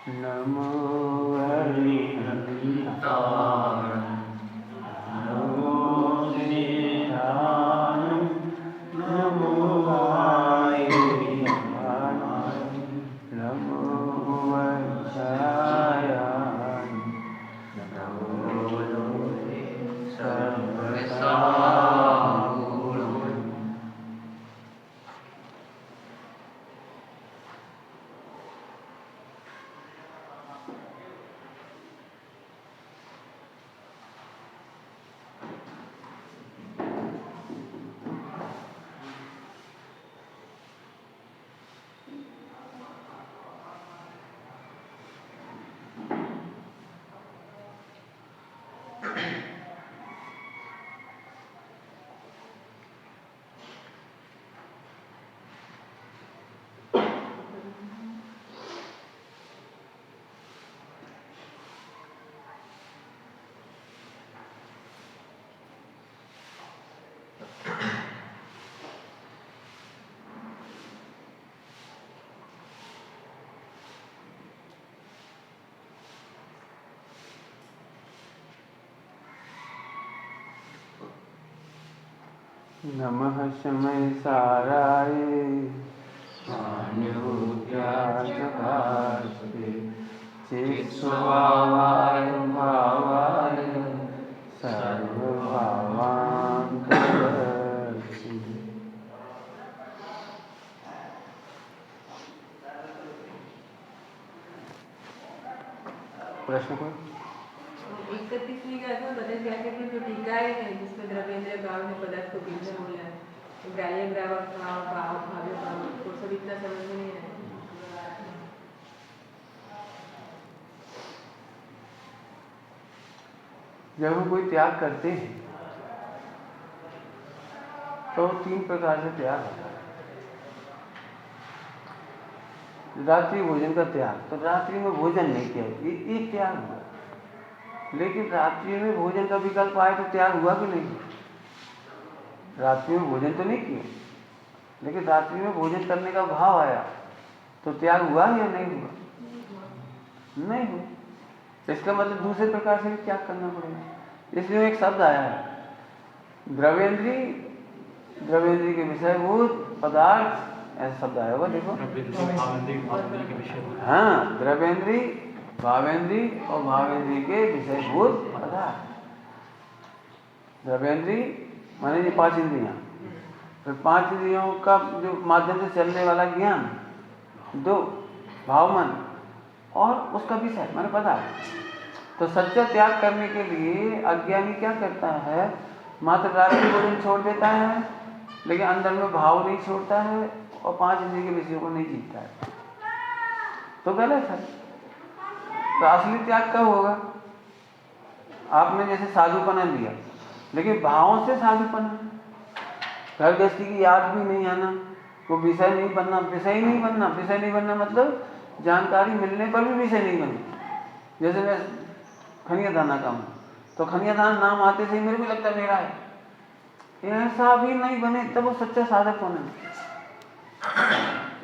नमो हरिहंताय नमो निधानम नमो वायुयानाय नमो वंशाय नमो सर्वसाहुरम्। नमः शमय साराय स्वान्योद्याचकास्ते चित्स्वभावाय भावाय सर्वभावान्तरक्षि। प्रश्न कोई? 31वीं का था बदल क्या कि जो टीकाएं हैं जिसमें द्रव्येंद्र भाव ने पदार्थ को बीज बोला है, ग्राह्य ग्रावक भाव भाव भाव्य भाव को सब इतना समझ में नहीं आया। जब हम कोई त्याग करते हैं तो 3 प्रकार से त्याग होता है। रात्रि भोजन का त्याग, तो रात्रि में भोजन नहीं किया, ये त्याग हुआ। लेकिन रात्रि में भोजन का विकल्प आए तो त्याग हुआ कि नहीं? रात्रि में भोजन तो नहीं किया, लेकिन रात्रि में भोजन करने का भाव आया तो त्याग हुआ या नहीं हुआ? नहीं हुआ। इसका मतलब दूसरे प्रकार से भी त्याग करना पड़ेगा। इसलिए एक शब्द आया है, द्रव्येंद्री, द्रव्येंद्री के विषयभूत पदार्थ, ऐसा शब्द आया होगा, देखो। हाँ, द्रव्येंद्री, भावेंद्री और भावेंद्री के विषयभूत पदार्थ। द्रव्येंद्री माने ये 5 इंद्रियां, फिर 5 इंद्रियों का जो माध्यम से चलने वाला ज्ञान, 2 भावमन और उसका विषय माने पदार्थ। तो सच्चा त्याग करने के लिए अज्ञानी क्या करता है? मात्र रात्रि भोजन छोड़ देता है, लेकिन अंदर में भाव नहीं छोड़ता है और 5 इंद्रिय के विषयों को नहीं जीतता है, तो गलत है। तो असली त्याग कब होगा? आपने जैसे साधुपना लिया, लेकिन भावों से साधुपना, घर गृहस्थी की याद भी नहीं आना, वो विषय नहीं बनना, विषय नहीं बनना। विषय नहीं बनना मतलब जानकारी मिलने पर भी विषय नहीं बनना। जैसे मैं खनियादाना का हूँ, तो खनियादान नाम आते से ही मेरे को लगता है मेरा है, ऐसा भी नहीं बने तब वो सच्चा साधक होना।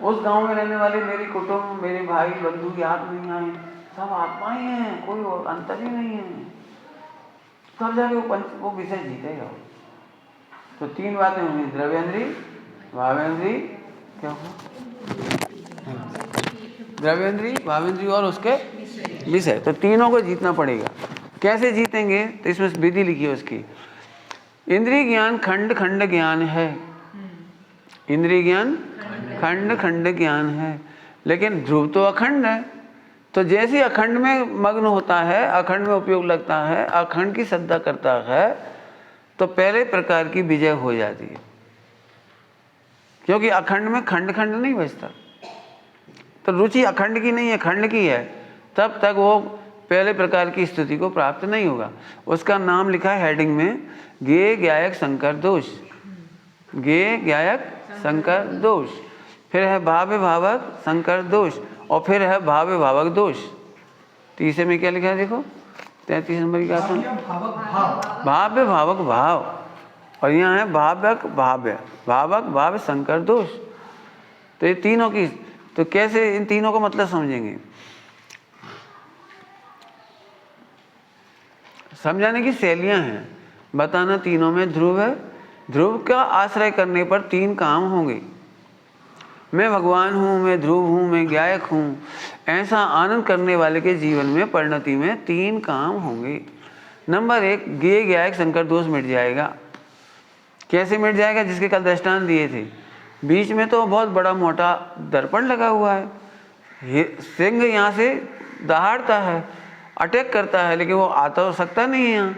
उस गांव में रहने वाले मेरे कुटुंब, मेरे भाई बंधु याद नहीं आए, सब आत्माएं हैं, कोई अंतर ही नहीं है, तब जाके वो विषय जीतेगा। तो 3 बातें होंगी, द्रव्येंद्री, भावेंद्री, क्या हुआ? द्रव्येंद्री, भावेंद्री और उसके विषय, तो तीनों को जीतना पड़ेगा। कैसे जीतेंगे? तो इसमें विधि लिखी है उसकी। इंद्रिय ज्ञान खंड खंड ज्ञान है, इंद्रिय ज्ञान खंड खंड ज्ञान है, लेकिन ध्रुव तो अखंड है। तो जैसे अखंड में मग्न होता है, अखंड में उपयोग लगता है, अखंड की श्रद्धा करता है, तो पहले प्रकार की विजय हो जाती है, क्योंकि अखंड में खंड खंड नहीं बचता। तो रुचि अखंड की नहीं है, खंड की है, तब तक वो पहले प्रकार की स्थिति को प्राप्त नहीं होगा। उसका नाम लिखा है हेडिंग में, ज्ञेय ज्ञायक संकर दोष। ज्ञेय ज्ञायक संकर दोष, फिर है भाव्य भावक संकर दोष, और फिर है भाव्य भावक दोष। तीसरे में क्या लिखा है देखो, 33 नंबर की आसन, भाव्य भावक भाव, और यहाँ है भावक भाव्य, भावक भाव्य संकर दोष। तो ये तीनों की, तो कैसे इन तीनों का मतलब समझेंगे? समझाने की शैलियाँ हैं। बताना तीनों में ध्रुव है, ध्रुव का आश्रय करने पर 3 काम होंगे। मैं भगवान हूँ, मैं ध्रुव हूँ, मैं गायक हूँ, ऐसा आनंद करने वाले के जीवन में परिणति में 3 काम होंगे। नंबर 1, गेय गायक संकर दोष मिट जाएगा। कैसे मिट जाएगा? जिसके कल दृष्टांत दिए थे। बीच में तो बहुत बड़ा मोटा दर्पण लगा हुआ है, सिंह यहाँ से दहाड़ता है, अटैक करता है, लेकिन वो आ तो सकता नहीं है यहाँ।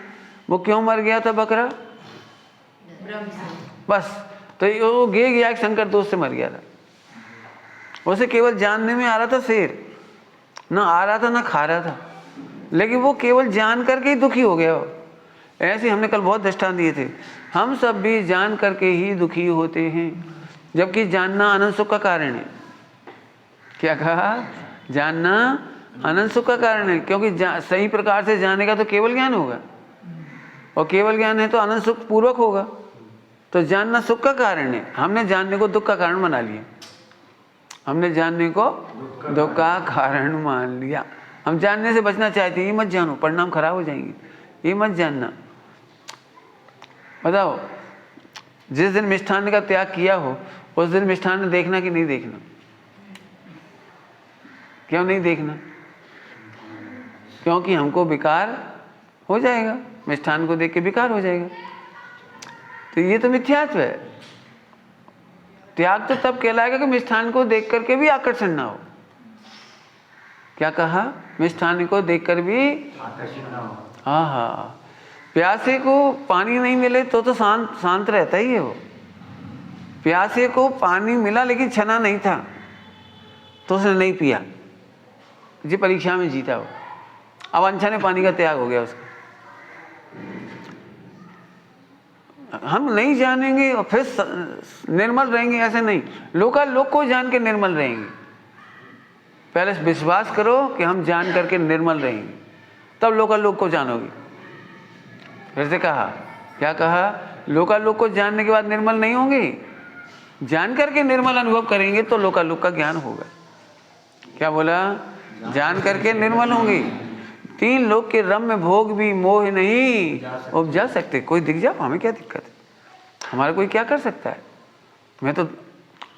वो क्यों मर गया था बकरा? बस, तो वो गेय गायक संकर दोष से मर गया था। उसे केवल जानने में आ रहा था शेर, ना आ रहा था ना खा रहा था, लेकिन वो केवल जान करके ही दुखी हो गया। ऐसे हमने कल बहुत दृष्टांत दिए थे। हम सब भी जान करके ही दुखी होते हैं, जबकि जानना अनंत सुख का कारण है। क्या कहा? जानना अनंत सुख का कारण है, क्योंकि सही प्रकार से जानेगा तो केवल ज्ञान होगा, और केवल ज्ञान है तो अनंत सुख पूर्वक होगा। तो जानना सुख का कारण है, हमने जानने को दुख का कारण बना लिया। हमने जानने को दुख का कारण मान लिया। हम जानने से बचना चाहते हैं, ये मत जानो, परिणाम खराब हो जाएंगे, ये मत जानना। बताओ, जिस दिन मिष्ठान्न का त्याग किया हो उस दिन मिष्ठान्न देखना कि नहीं देखना? क्यों नहीं देखना? क्योंकि हमको विकार हो जाएगा, मिष्ठान्न को देख के विकार हो जाएगा। तो ये तो मिथ्यात्व है। त्याग तो तब कहलाएगा कि मिष्ठान्न को देख करके भी आकर्षण ना हो। क्या कहा? मिष्ठान्न को देखकर भी आकर्षण ना हो। हाँ, प्यासे को पानी नहीं मिले तो शांत रहता ही है वो। प्यासे को पानी मिला लेकिन छना नहीं था तो उसने नहीं पिया, जी परीक्षा में जीता वो। अब अनछने पानी का त्याग हो गया उसका। हम नहीं जानेंगे और फिर निर्मल रहेंगे, ऐसे नहीं। लोक को जान के निर्मल रहेंगे। पहले विश्वास करो कि हम जान करके निर्मल रहेंगे, तब लोक को जानोगे। फिर से कहा, क्या कहा? लोक को जानने के बाद निर्मल नहीं होंगे, जान करके निर्मल अनुभव करेंगे तो लोक का ज्ञान होगा। क्या बोला? जान करके निर्मल होंगे। 3 लोक के रम्य भोग भी मोह नहीं उपजा सकते। कोई दिख जाओ, हमें क्या दिक्कत है? हमारा कोई क्या कर सकता है? मैं तो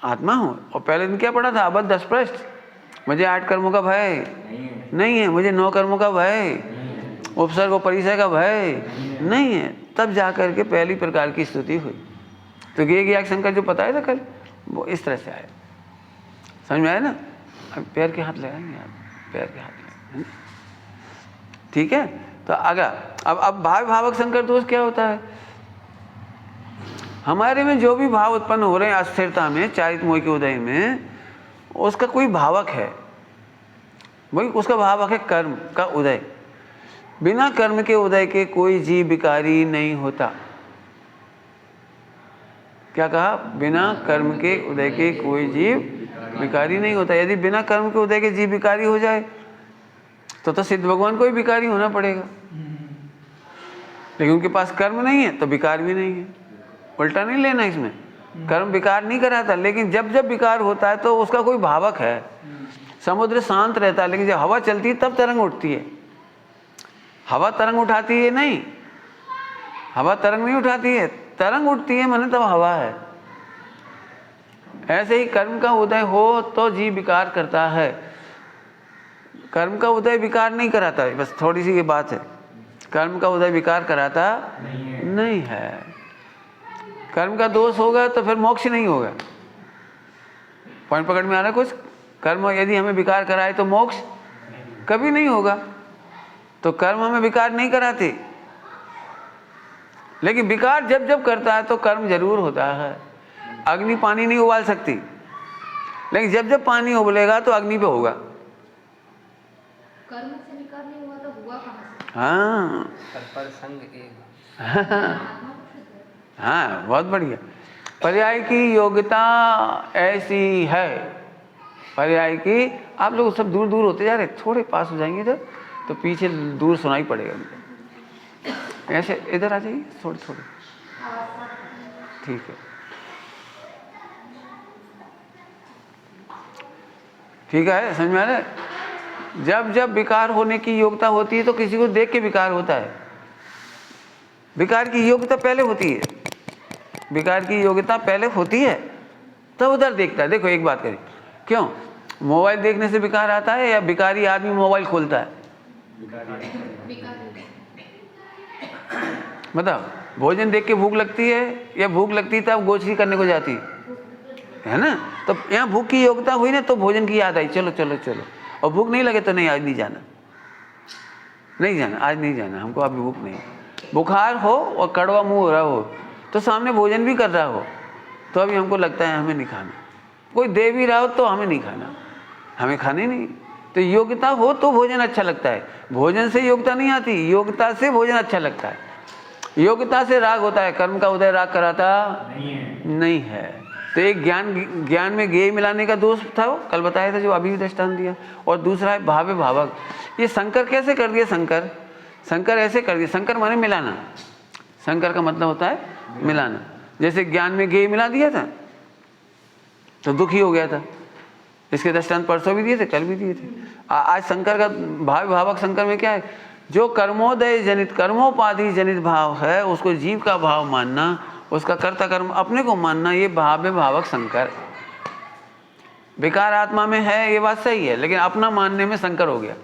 आत्मा हूँ। और पहले दिन क्या पढ़ा था? अबद्ध अस्पष्ट। मुझे 8 कर्मों का भय नहीं है, मुझे 9 कर्मों का भय, उपसर्ग और परिचय का भय नहीं है। तब जा करके पहली प्रकार की स्तुति हुई। तो गेय गायक शंकर जो बताया था कल, वो इस तरह से आया। समझ में आया ना? अब पैर के हाथ लगाएंगे आप, पैर के हाथ लगाएंगे, ठीक है? तो आगा अब भावक संकर दोष क्या होता है? हमारे में जो भी भाव उत्पन्न हो रहे हैं अस्थिरता में, चारित मोह के उदय में, उसका कोई भावक है। वही उसका भावक है कर्म का उदय। बिना कर्म के उदय के कोई जीव विकारी नहीं होता। क्या कहा? बिना कर्म के उदय के कोई जीव विकारी नहीं होता। यदि बिना कर्म के उदय के जीव विकारी हो जाए तो सिद्ध भगवान को ही विकारी होना पड़ेगा, लेकिन उनके पास कर्म नहीं है तो विकार भी नहीं है। उल्टा नहीं लेना इसमें, कर्म विकार नहीं कराता, लेकिन जब जब विकार होता है तो उसका कोई भावक है। समुद्र शांत रहता है, लेकिन जब हवा चलती है तब तरंग उठती है। हवा तरंग उठाती है नहीं, हवा तरंग नहीं उठाती है, तरंग उठती है माने तब हवा है। ऐसे ही कर्म का उदय हो तो जीव विकार करता है, कर्म का उदय विकार नहीं कराता है। बस थोड़ी सी ये बात है, कर्म का उदय विकार कराता नहीं है। कर्म का दोष होगा तो फिर मोक्ष नहीं होगा। पॉइंट पकड़ में आ रहा है कुछ? कर्म यदि हमें विकार कराए तो मोक्ष कभी नहीं होगा। तो कर्म हमें विकार नहीं कराते, लेकिन विकार जब जब करता है तो कर्म जरूर होता है। अग्नि पानी नहीं उबाल सकती, लेकिन जब जब पानी उबलेगा तो अग्नि पे होगा। कर्म से विकार नहीं हुआ तो हुआ कहाँ से? हाँ पर संग एक। हाँ, बहुत बढ़िया। पर्याय की योग्यता ऐसी है, पर्याय की। आप लोग सब दूर दूर होते जा रहे, थोड़े पास हो जाएंगे इधर तो पीछे दूर सुनाई पड़ेगा। ऐसे इधर आ जाइए थोड़े थोड़े, ठीक है, ठीक है, समझ में आ रहा है? जब जब विकार होने की योग्यता होती है तो किसी को देख के विकार होता है। विकार की योग्यता पहले होती है, विकार की योग्यता पहले होती है, तब उधर देखता है। देखो एक बात करें, क्यों मोबाइल देखने से विकार आता है या विकारी आदमी मोबाइल खोलता है? बताओ, भोजन देख के भूख लगती है या भूख लगती है तब गोचरी करने को जाती है ना? तो यहाँ भूख की योग्यता हुई ना, तो भोजन की याद आई, चलो चलो चलो। और भूख नहीं लगे तो नहीं, आज नहीं जाना, नहीं जाना, आज नहीं जाना, हमको अभी भूख नहीं। बुखार हो और कड़वा मुंह हो रहा हो, तो सामने भोजन भी कर रहा हो, तो अभी हमको लगता है हमें नहीं खाना। कोई दे भी रहा हो तो हमें नहीं खाना, हमें खाने नहीं। तो योग्यता हो तो भोजन अच्छा लगता है, भोजन से योग्यता नहीं आती, योग्यता से भोजन अच्छा लगता है। योग्यता से राग होता है, कर्म का उदय राग कराता नहीं है। तो एक ज्ञान में गेय मिलाने का दोष था, वो कल बताया था, जो अभी भी दृष्टांत दिया। और दूसरा है भावे भावक। ये शंकर कैसे कर दिया? शंकर ऐसे कर दिया। शंकर माने मिलाना, शंकर का मतलब होता है मिलाना। जैसे ज्ञान में गेय मिला दिया था तो दुखी हो गया था। इसके दृष्टांत परसों भी दिए थे, कल भी दिए थे। आज शंकर का भाव भावक शंकर में क्या है? जो कर्मोदय जनित, कर्मोपाधि जनित भाव है, उसको जीव का भाव मानना, उसका कर्ता कर्म अपने को मानना, ये भाव भावक शंकर। विकार आत्मा में है, ये बात सही है, लेकिन अपना मानने में शंकर हो गया।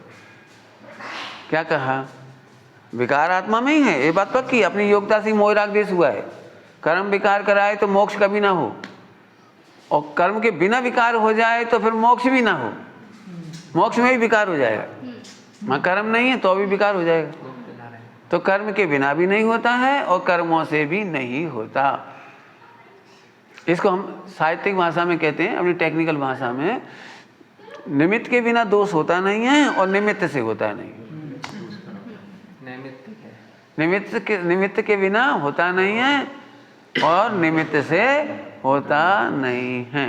क्या कहा? विकार आत्मा में ही है, ये बात पक्की। अपनी योग्यता से मोह राग देश हुआ है। कर्म विकार कराए तो मोक्ष कभी ना हो, और कर्म के बिना विकार हो जाए तो फिर मोक्ष भी ना हो। मोक्ष में भी विकार हो जाएगा, वहाँ कर्म नहीं है तो भी विकार हो जाएगा। तो कर्म के बिना भी नहीं होता है और कर्मों से भी नहीं होता। इसको हम साहित्यिक भाषा में कहते हैं, अपनी टेक्निकल भाषा में, निमित्त के बिना दोष होता नहीं है और निमित्त से होता नहीं। निमित्त के बिना होता नहीं है और निमित्त से होता नहीं है।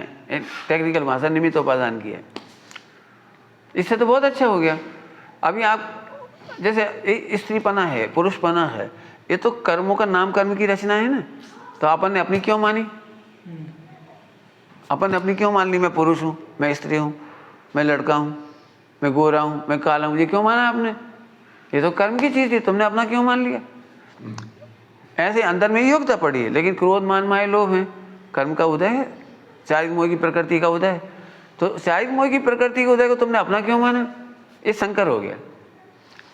टेक्निकल भाषा निमित्त उपादान की है। इससे तो बहुत अच्छा हो गया। अभी आप जैसे स्त्रीपना है, पुरुषपना है, ये तो कर्मों का नाम कर्म की रचना है ना। तो अपन ने अपनी क्यों मानी? अपन ने अपनी क्यों मान ली? मैं पुरुष हूँ, मैं स्त्री हूँ, मैं लड़का हूँ, मैं गोरा हूँ, मैं काला हूँ, ये क्यों माना आपने? ये तो कर्म की चीज़ थी, तुमने अपना क्यों मान लिया? ऐसे अंदर में योग्यता पड़ी है, लेकिन क्रोध मान माया लोभ है, कर्म का उदय है, शारीरिक मोह की प्रकृति का उदय है। तो शारीरिक मोह की प्रकृति के उदय को तुमने अपना क्यों माना? ये शंकर हो गया।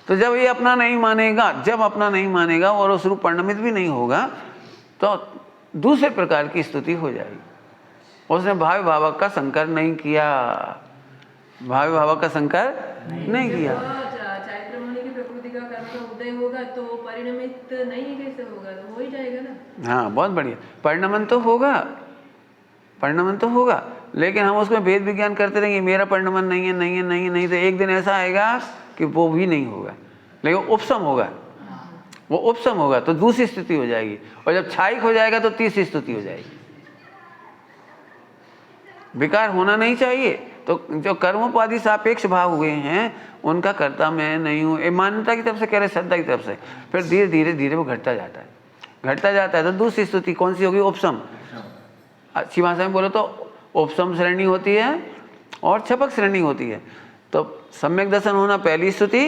तो जब ये अपना नहीं मानेगा, जब अपना नहीं मानेगा और उस रूप परिणमित भी नहीं होगा, तो दूसरे प्रकार की स्तुति हो जाएगी। उसने भाव भावक का शंकर नहीं किया, भाव भावक का शंकर नहीं किया। चारित्र होने की प्रकृति का कर्म का उदय होगा तो परिणमित नहीं कैसे होगा? तो हो ही जाएगा ना। हाँ, बहुत बढ़िया। परिणमन तो होगा, परिणमन तो होगा, लेकिन हम उसमें भेद विज्ञान करते रहेंगे, मेरा परिणमन नहीं है, नहीं है, नहीं है, नहीं, तो एक दिन ऐसा आएगा कि वो भी नहीं होगा, लेकिन उपशम होगा। वो उपशम होगा तो दूसरी स्थिति हो जाएगी, और जब क्षायिक हो जाएगा तो तीसरी स्थिति हो जाएगी। विकार होना नहीं चाहिए। तो जो कर्मोपाधि सापेक्ष भाव हुए हैं, उनका कर्ता मैं नहीं हूँ, ये मान्यता की तरफ से कह रहे, श्रद्धा की तरफ से, फिर धीरे धीरे धीरे वो घटता जाता है, घटता जाता है। तो दूसरी स्तुति कौन सी होगी? उपशम। अच्छी भाषा में बोलो तो उपशम श्रेणी होती है और छपक श्रेणी होती है। तो सम्यक दर्शन होना पहली स्तुति,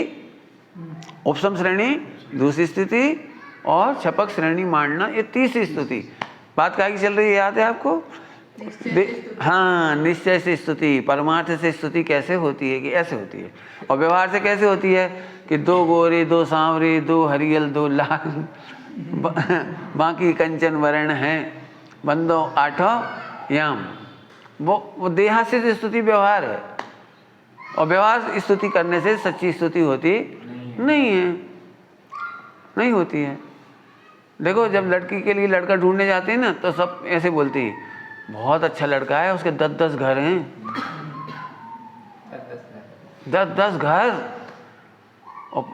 उपशम श्रेणी दूसरी स्थिति, और छपक श्रेणी मानना ये तीसरी स्तुति। बात क्या की चल रही है, याद है आपको? हाँ, निश्चय से स्तुति, परमार्थ से स्तुति कैसे होती है कि ऐसे होती है, और व्यवहार से कैसे होती है कि दो गोरे, दो सांवरे, दो हरियल, दो लाल, बाकी कंचन वर्ण हैं, बंदो आठों याम। वो देहास्य स्तुति व्यवहार है, और व्यवहार स्तुति करने से सच्ची स्तुति होती नहीं है, नहीं होती है। देखो, जब लड़की के लिए लड़का ढूंढने जाते हैं ना, तो सब ऐसे बोलती है, बहुत अच्छा लड़का है, उसके 10-10 घर हैं, 10-10 घर और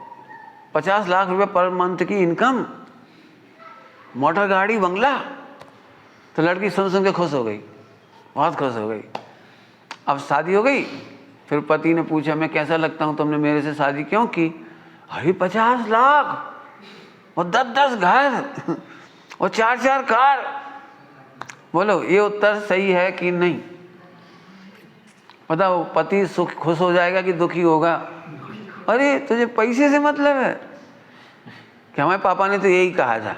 50 लाख रुपए पर मंथ की इनकम, मोटर गाड़ी, बंगला। तो लड़की सुन सुन के खुश हो गई, बहुत खुश हो गई। अब शादी हो गई, फिर पति ने पूछा, मैं कैसा लगता हूँ, तुमने मेरे से शादी क्यों की? अरे 50 लाख और 10-10 घर और 4-4 कार। बोलो, ये उत्तर सही है कि नहीं? बताओ, पति सुख खुश हो जाएगा कि दुखी होगा? अरे तुझे पैसे से मतलब है, कि हमारे पापा ने तो यही कहा था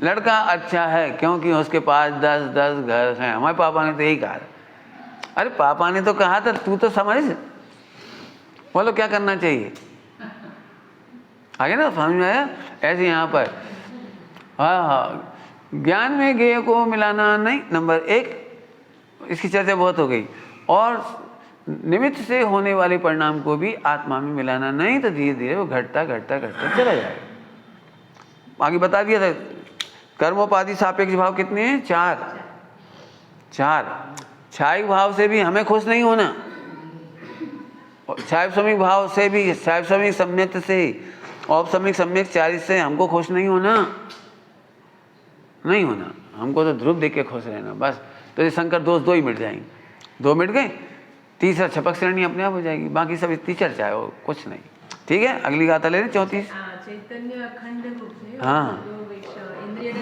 लड़का अच्छा है क्योंकि उसके पास 10 घर हैं। हमारे पापा ने तो यही कहा था। अरे पापा ने तो कहा था, तू तो समझ, बोलो क्या करना चाहिए। आगे ना समझ में आया? ऐसे यहाँ पर हाँ, ज्ञान में ज्ञेय को मिलाना नहीं, नंबर 1, इसकी चर्चा बहुत हो गई। और निमित्त से होने वाले परिणाम को भी आत्मा में मिलाना नहीं, तो धीरे धीरे वो घटता घटता घटता चला जाएगा। आगे बता दिया था, कर्मोपाधि सापेक्ष भाव कितने हैं? 4। छायिक भाव से भी हमें खुश नहीं होना, छायिक भाव से भी, छायिक सम्यक से, औपसमिक सम्यक चारित से हमको खुश नहीं होना, नहीं होना। हमको तो ध्रुव देख के खुश रहना बस। तो ये शंकर दोष 2 ही मिट जाएंगे, 2 मिट गए, तीसरा छपक श्रेणी अपने आप हो जाएगी। बाकी सब इतनी चर्चा है, वो कुछ नहीं। ठीक है, अगली गाथा ले लें 34। चैतन्य अखंड रूप से, हाँ, इंद्रिय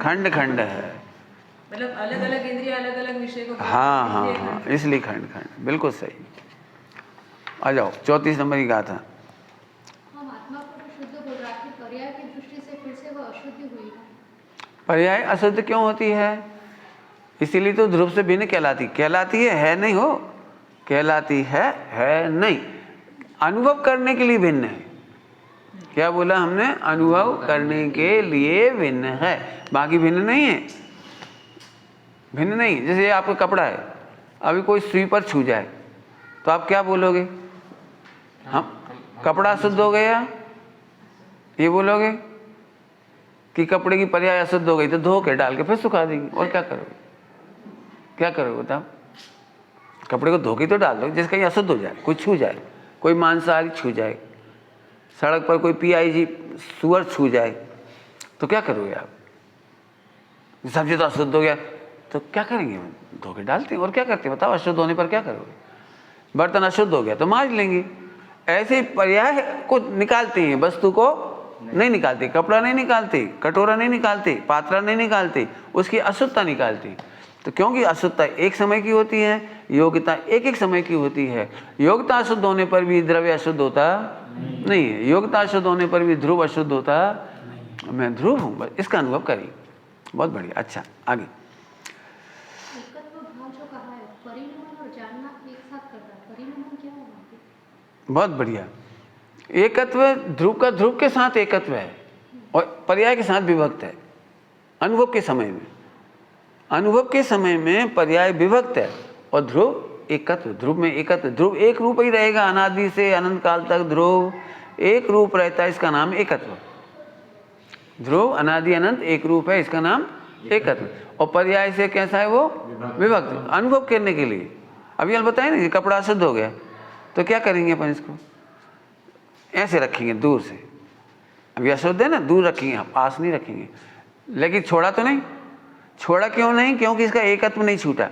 खंड खंड है, मतलब अलग अलग इंद्रिय अलग अलग विषय को। हाँ हाँ हाँ, इसलिए खंड खंड, बिल्कुल सही। आ जाओ 34 नंबर की गाथा। हम आत्मा को तो शुद्ध बोल रहा है, पर्याय की दृष्टि से फिर से वह अशुद्धि हुई है। पर्याय अशुद्ध क्यों होती है? इसीलिए तो ध्रुव से भिन्न कहलाती है नहीं हो, कहलाती है नहीं, अनुभव करने के लिए भिन्न है। क्या बोला हमने? अनुभव करने के लिए भिन्न है, बाकी भिन्न नहीं है, भिन्न नहीं। जैसे ये आपका कपड़ा है, अभी कोई सुई पर छू जाए तो आप क्या बोलोगे? हम कपड़ा अशुद्ध हो गया, ये बोलोगे कि कपड़े की पर्याय अशुद्ध हो गई, तो धो के डाल के फिर सुखा देंगे। और क्या करोगे? क्या करोगे बताओ? कपड़े को धो के तो डाल दो, जिसका ये अशुद्ध हो जाए, कोई छू जाए, कोई मांसाहारी छू जाए, सड़क पर कोई PIG सुअर छू जाए, तो क्या करोगे आप? सब्जी तो अशुद्ध हो गया, तो क्या करेंगे? धो के डालते हैं। और क्या करते हैं बताओ? अशुद्ध होने पर क्या करोगे? बर्तन अशुद्ध हो गया तो मांज लेंगे। ऐसे पर्याय को निकालते हैं, वस्तु को नहीं निकालते, कपड़ा नहीं निकालते, कटोरा नहीं निकालते, पात्रा नहीं निकालते, उसकी अशुद्धता निकालते। तो क्योंकि अशुद्धता एक समय की होती है, योग्यता एक एक समय की होती है। योग्यता अशुद्ध होने पर भी द्रव्य अशुद्ध होता नहीं है, योग्यता अशुद्ध होने पर भी ध्रुव अशुद्ध होता। मैं ध्रुव हूँ, बस इसका अनुभव करिए। बहुत बढ़िया। अच्छा आगे, एकत्व भाव जो कहा है, परिणमन और जानना एक साथ करता है, परिणमन क्या है? बहुत बढ़िया। एकत्व ध्रुव का ध्रुव के साथ एकत्व है और पर्याय के साथ विभक्त है। अनुभव के समय में, अनुभव के समय में पर्याय विभक्त है और ध्रुव एकत्व, ध्रुव में एकत्व। ध्रुव एक रूप ही रहेगा, अनादि से अनंत काल तक ध्रुव एक रूप रहता है, इसका नाम एकत्व। ध्रुव अनादि अनंत एक रूप है, इसका नाम एकत्व। और पर्याय से कैसा है वो? विभक्त, अनुभव करने के लिए। अभी हम बताए ना कि कपड़ा अशुद्ध हो गया तो क्या करेंगे अपन? इसको ऐसे रखेंगे दूर से, अभी अशुद्ध है ना, दूर रखेंगे, पास नहीं रखेंगे। लेकिन छोड़ा तो नहीं, छोड़ा क्यों नहीं? क्योंकि इसका एकत्व नहीं छूटा,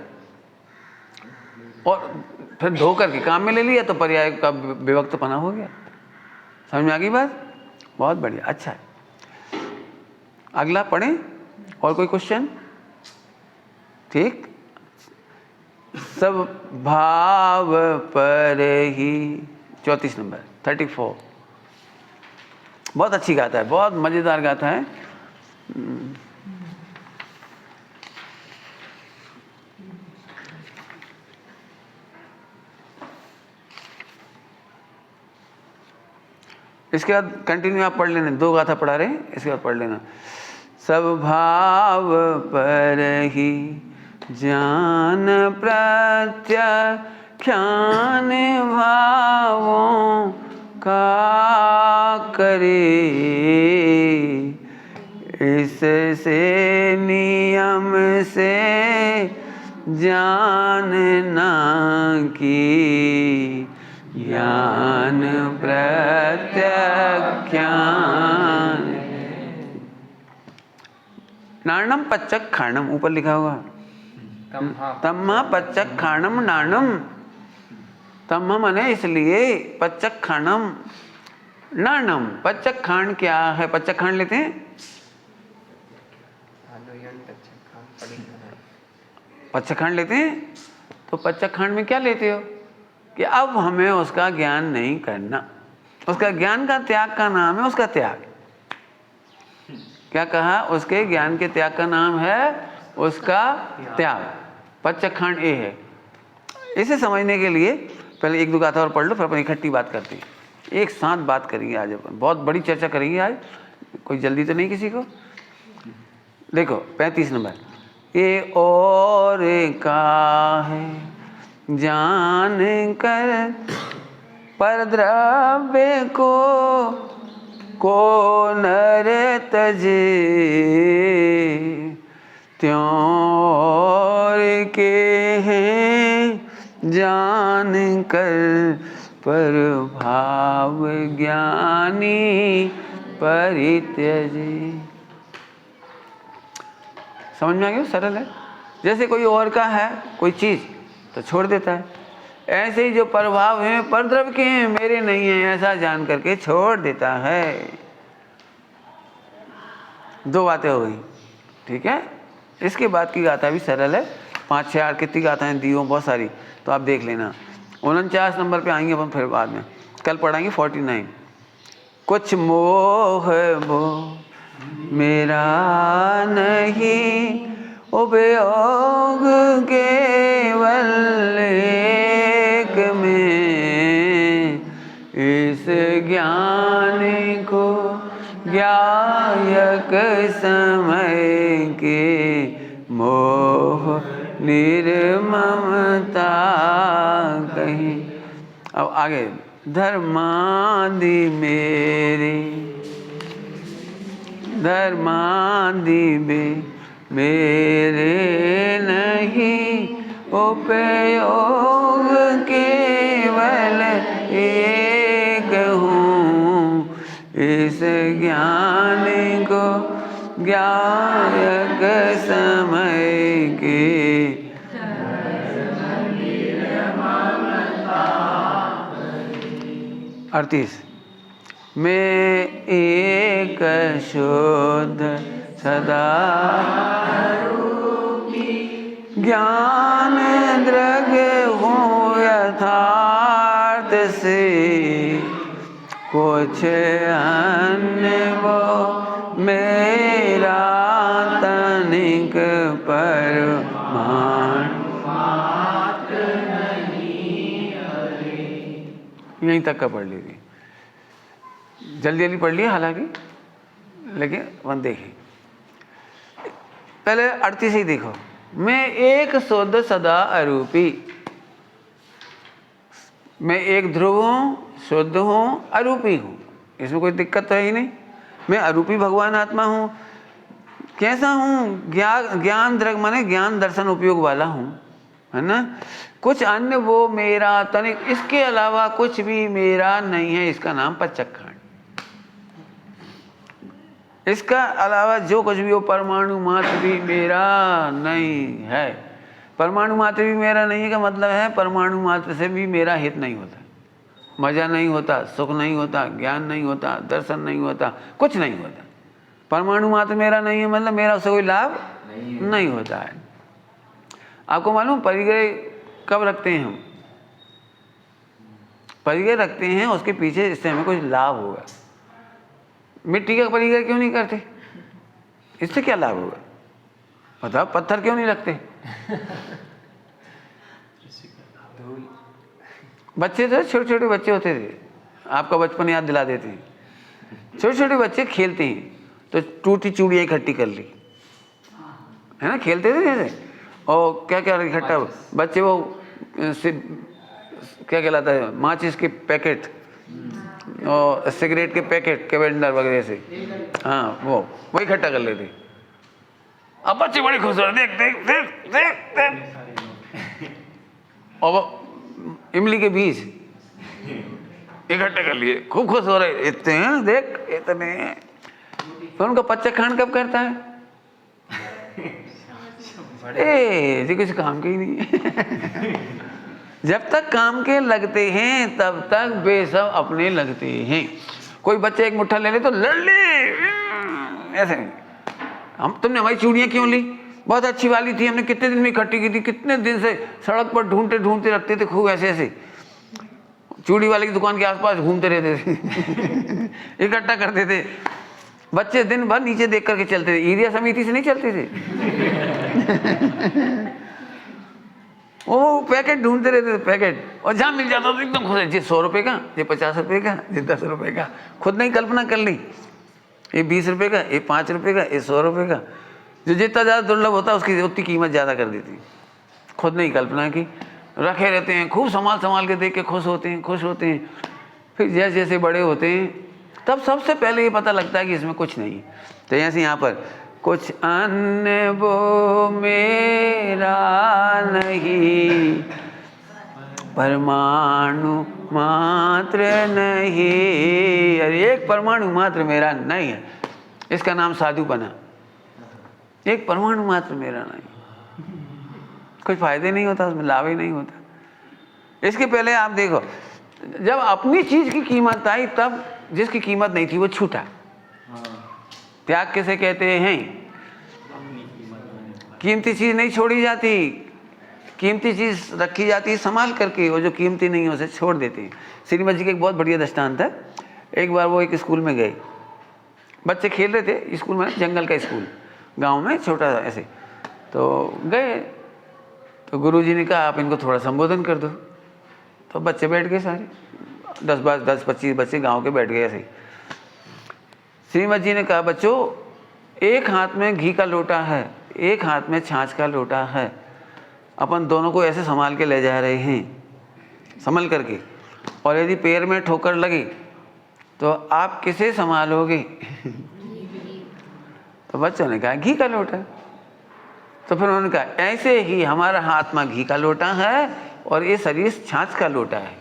और फिर धो करके काम में ले लिया तो पर्याय का विभक्तपना हो गया। समझ में आ गई बात? बहुत बढ़िया। अच्छा अगला पढ़ें, और कोई क्वेश्चन? ठीक, सब भाव पर ही 34 नंबर 34। बहुत अच्छी गाथा है, बहुत मजेदार गाथा है। इसके बाद कंटिन्यू आप पढ़ लेना, 2 गाथा पढ़ा रहे हैं, इसके बाद पढ़ लेना। सब भाव पर ही ज्ञान प्रत्याख्यान भावों का करे, इससे नियम से जानना की ज्ञान प्रत्याख्यान। नाणम पच्चक खाणम, ऊपर लिखा होगा तम्मा पच्चक खाणम नाणम। तम्मा मने इसलिए, पच्चक खाणम नाणम। पच्चक खाण क्या है? पच्चक खाण लेते हैं, पच्चक खाण लेते हैं, तो पच्चक खाण में क्या लेते हो कि अब हमें उसका ज्ञान नहीं करना। उसका ज्ञान का त्याग का नाम है उसका त्याग। क्या कहा? उसके ज्ञान के त्याग का नाम है उसका त्याग। पच्चखंड ये है। इसे समझने के लिए पहले एक दो गाथा और पढ़ लो, फिर अपन इकट्ठी बात करते हैं। एक साथ बात करेंगे आज, अपन बहुत बड़ी चर्चा करेंगे आज। कोई जल्दी तो नहीं किसी को? देखो 35 नंबर, ये और का है जान कर पर द्रव्य को नर तजे, त्यों और के हैं जान कर पर भाव ज्ञानी परित्यजे। समझ में आ गया? सरल है। जैसे कोई और का है कोई चीज़ तो छोड़ देता है, ऐसे ही जो प्रभाव हैं परद्रव्य के हैं, मेरे नहीं है, ऐसा जान करके छोड़ देता है। दो बातें हो गई, ठीक है। इसके बाद की गाथा भी सरल है, 5-6 8 कितनी गाथाएं दी हो, बहुत सारी, तो आप देख लेना। 49 नंबर पे आएंगे अपन फिर बाद में, कल पढ़ाएंगे 49। कुछ मोह वो मेरा नहीं, उपयोग केवल एक में, इस ज्ञान को ज्ञायक समय के मोह निर्ममता कहीं। अब आगे, धर्मादि मेरे, धर्मादि मेरे नहीं, उपयोग केवल एक हूँ, इस ज्ञान को ज्ञायक समय के 38। मैं एक शुद्ध सदा ज्ञान दृग हूँ यथार्थ से, कुछ अन्य वो मेरा तनिक परमाण। यहीं तक का पढ़ लीजिए, जल्दी जल्दी पढ़ लिया हालांकि, लेकिन वन देखिए। पहले 38 ही देखो, मैं एक शुद्ध सदा अरूपी, मैं एक ध्रुव हूँ, शुद्ध हूँ, अरूपी हूँ, इसमें कोई दिक्कत तो है ही नहीं। मैं अरूपी भगवान आत्मा हूँ। कैसा हूँ? ज्ञान दृग माने ज्ञान दर्शन उपयोग वाला हूँ, है ना। कुछ अन्य वो मेरा तनिक, इसके अलावा कुछ भी मेरा नहीं है, इसका नाम पच्चखंड। इसका अलावा जो कुछ भी हो परमाणु मात्र भी मेरा नहीं है। परमाणु मात्र भी मेरा नहीं है का मतलब है परमाणु मात्र से भी मेरा हित नहीं होता, मजा नहीं होता, सुख नहीं होता, ज्ञान नहीं होता, दर्शन नहीं होता, कुछ नहीं होता। परमाणु मात्र मेरा नहीं है मतलब मेरा उससे कोई लाभ नहीं होता है। आपको मालूम परिग्रह कब रखते हैं हम? परिग्रह रखते हैं उसके पीछे इससे हमें कुछ लाभ होगा। मिट्टी का परिग्रह क्यों नहीं करते? इससे क्या लाभ होगा बताओ? पत्थर क्यों नहीं रखते? बच्चे तो छोटे छोटे बच्चे होते थे, आपका बचपन याद दिला देते हैं। छोटे छोटे बच्चे खेलते हैं तो टूटी चूड़ियाँ इकट्ठी कर ली, है ना, खेलते थे जैसे। और क्या क्या इकट्ठा बच्चे वो क्या कहलाता है, माचिस के पैकेट और सिगरेट के पैकेट, कैलेंडर वगैरह से, हाँ वो इकट्ठा कर लेते। अब बच्चे बड़े खुश हो रहे, देख देख देख देख देख, और वो इमली के बीज इकट्ठे कर लिए, खूब खुश हो रहे, इतने हैं देख इतने। तो उनका पच्चखंड कब करता है? ये कुछ काम के ही नहीं है। जब तक काम के लगते हैं तब तक वे सब अपने लगते हैं। कोई बच्चे एक मुट्ठा ले ले तो लड़ ले ऐसे। हम तुमने हमारी चूड़ियाँ क्यों ली? बहुत अच्छी वाली थी, हमने कितने दिन में इकट्ठी की थी, कितने दिन से सड़क पर ढूंढते ढूंढते रखते थे खूब ऐसे ऐसे, चूड़ी वाले की दुकान के आसपास घूमते रहते थे इकट्ठा करते थे। बच्चे दिन भर नीचे देख करके चलते थे, एरिया समिति से नहीं चलते थे। वो पैकेट ढूंढते रहते थे, पैकेट, और जहाँ मिल जाता था एकदम खुश, ये 100 रुपये का, ये 50 रुपये का, ये 10 रुपये का, खुद नहीं कल्पना कर ली, ये 20 रुपये का, ये 5 रुपये का, ये 100 रुपये का। जो जितना ज़्यादा दुर्लभ होता है उसकी उतनी कीमत ज़्यादा कर देती, खुद नहीं कल्पना की। रखे रहते हैं, खूब संभाल संभाल के देख के खुश होते हैं, खुश होते हैं। फिर जैसे जैसे बड़े होते हैं तब सबसे पहले ये पता लगता है कि इसमें कुछ नहीं है। तो ऐसे यहाँ पर कुछ अन्य वो मेरा नहीं, परमाणु मात्र नहीं, अरे एक परमाणु मात्र मेरा नहीं है। इसका नाम साधुपना। एक परमाणु मात्र मेरा नहीं, कोई फायदे नहीं होता उसमें, लाभ ही नहीं होता। इसके पहले आप देखो, जब अपनी चीज की कीमत आई तब जिसकी कीमत नहीं थी वो छूटा। त्याग किसे कहते हैं? कीमती चीज नहीं छोड़ी जाती, कीमती चीज रखी जाती है संभाल करके, वो जो कीमती नहीं है उसे छोड़ देते हैं। श्रीमद जी का एक बहुत बढ़िया दृष्टांत है। एक बार वो एक स्कूल में गए, बच्चे खेल रहे थे स्कूल में, जंगल का स्कूल, गांव में छोटा ऐसे, तो गए, तो गुरुजी ने कहा आप इनको थोड़ा संबोधन कर दो। तो बच्चे बैठ गए सारे, 10-25 बच्चे गांव के बैठ गए ऐसे। श्रीमद जी ने कहा बच्चों, एक हाथ में घी का लोटा है, एक हाथ में छाछ का लोटा है, अपन दोनों को ऐसे संभाल के ले जा रहे हैं, संभल करके, और यदि पैर में ठोकर लगी तो आप किसे संभालोगे? तो बच्चों ने कहा घी का लोटा। तो फिर उन्होंने कहा ऐसे ही हमारा आत्मा घी का लोटा है और ये शरीर छाछ का लोटा है।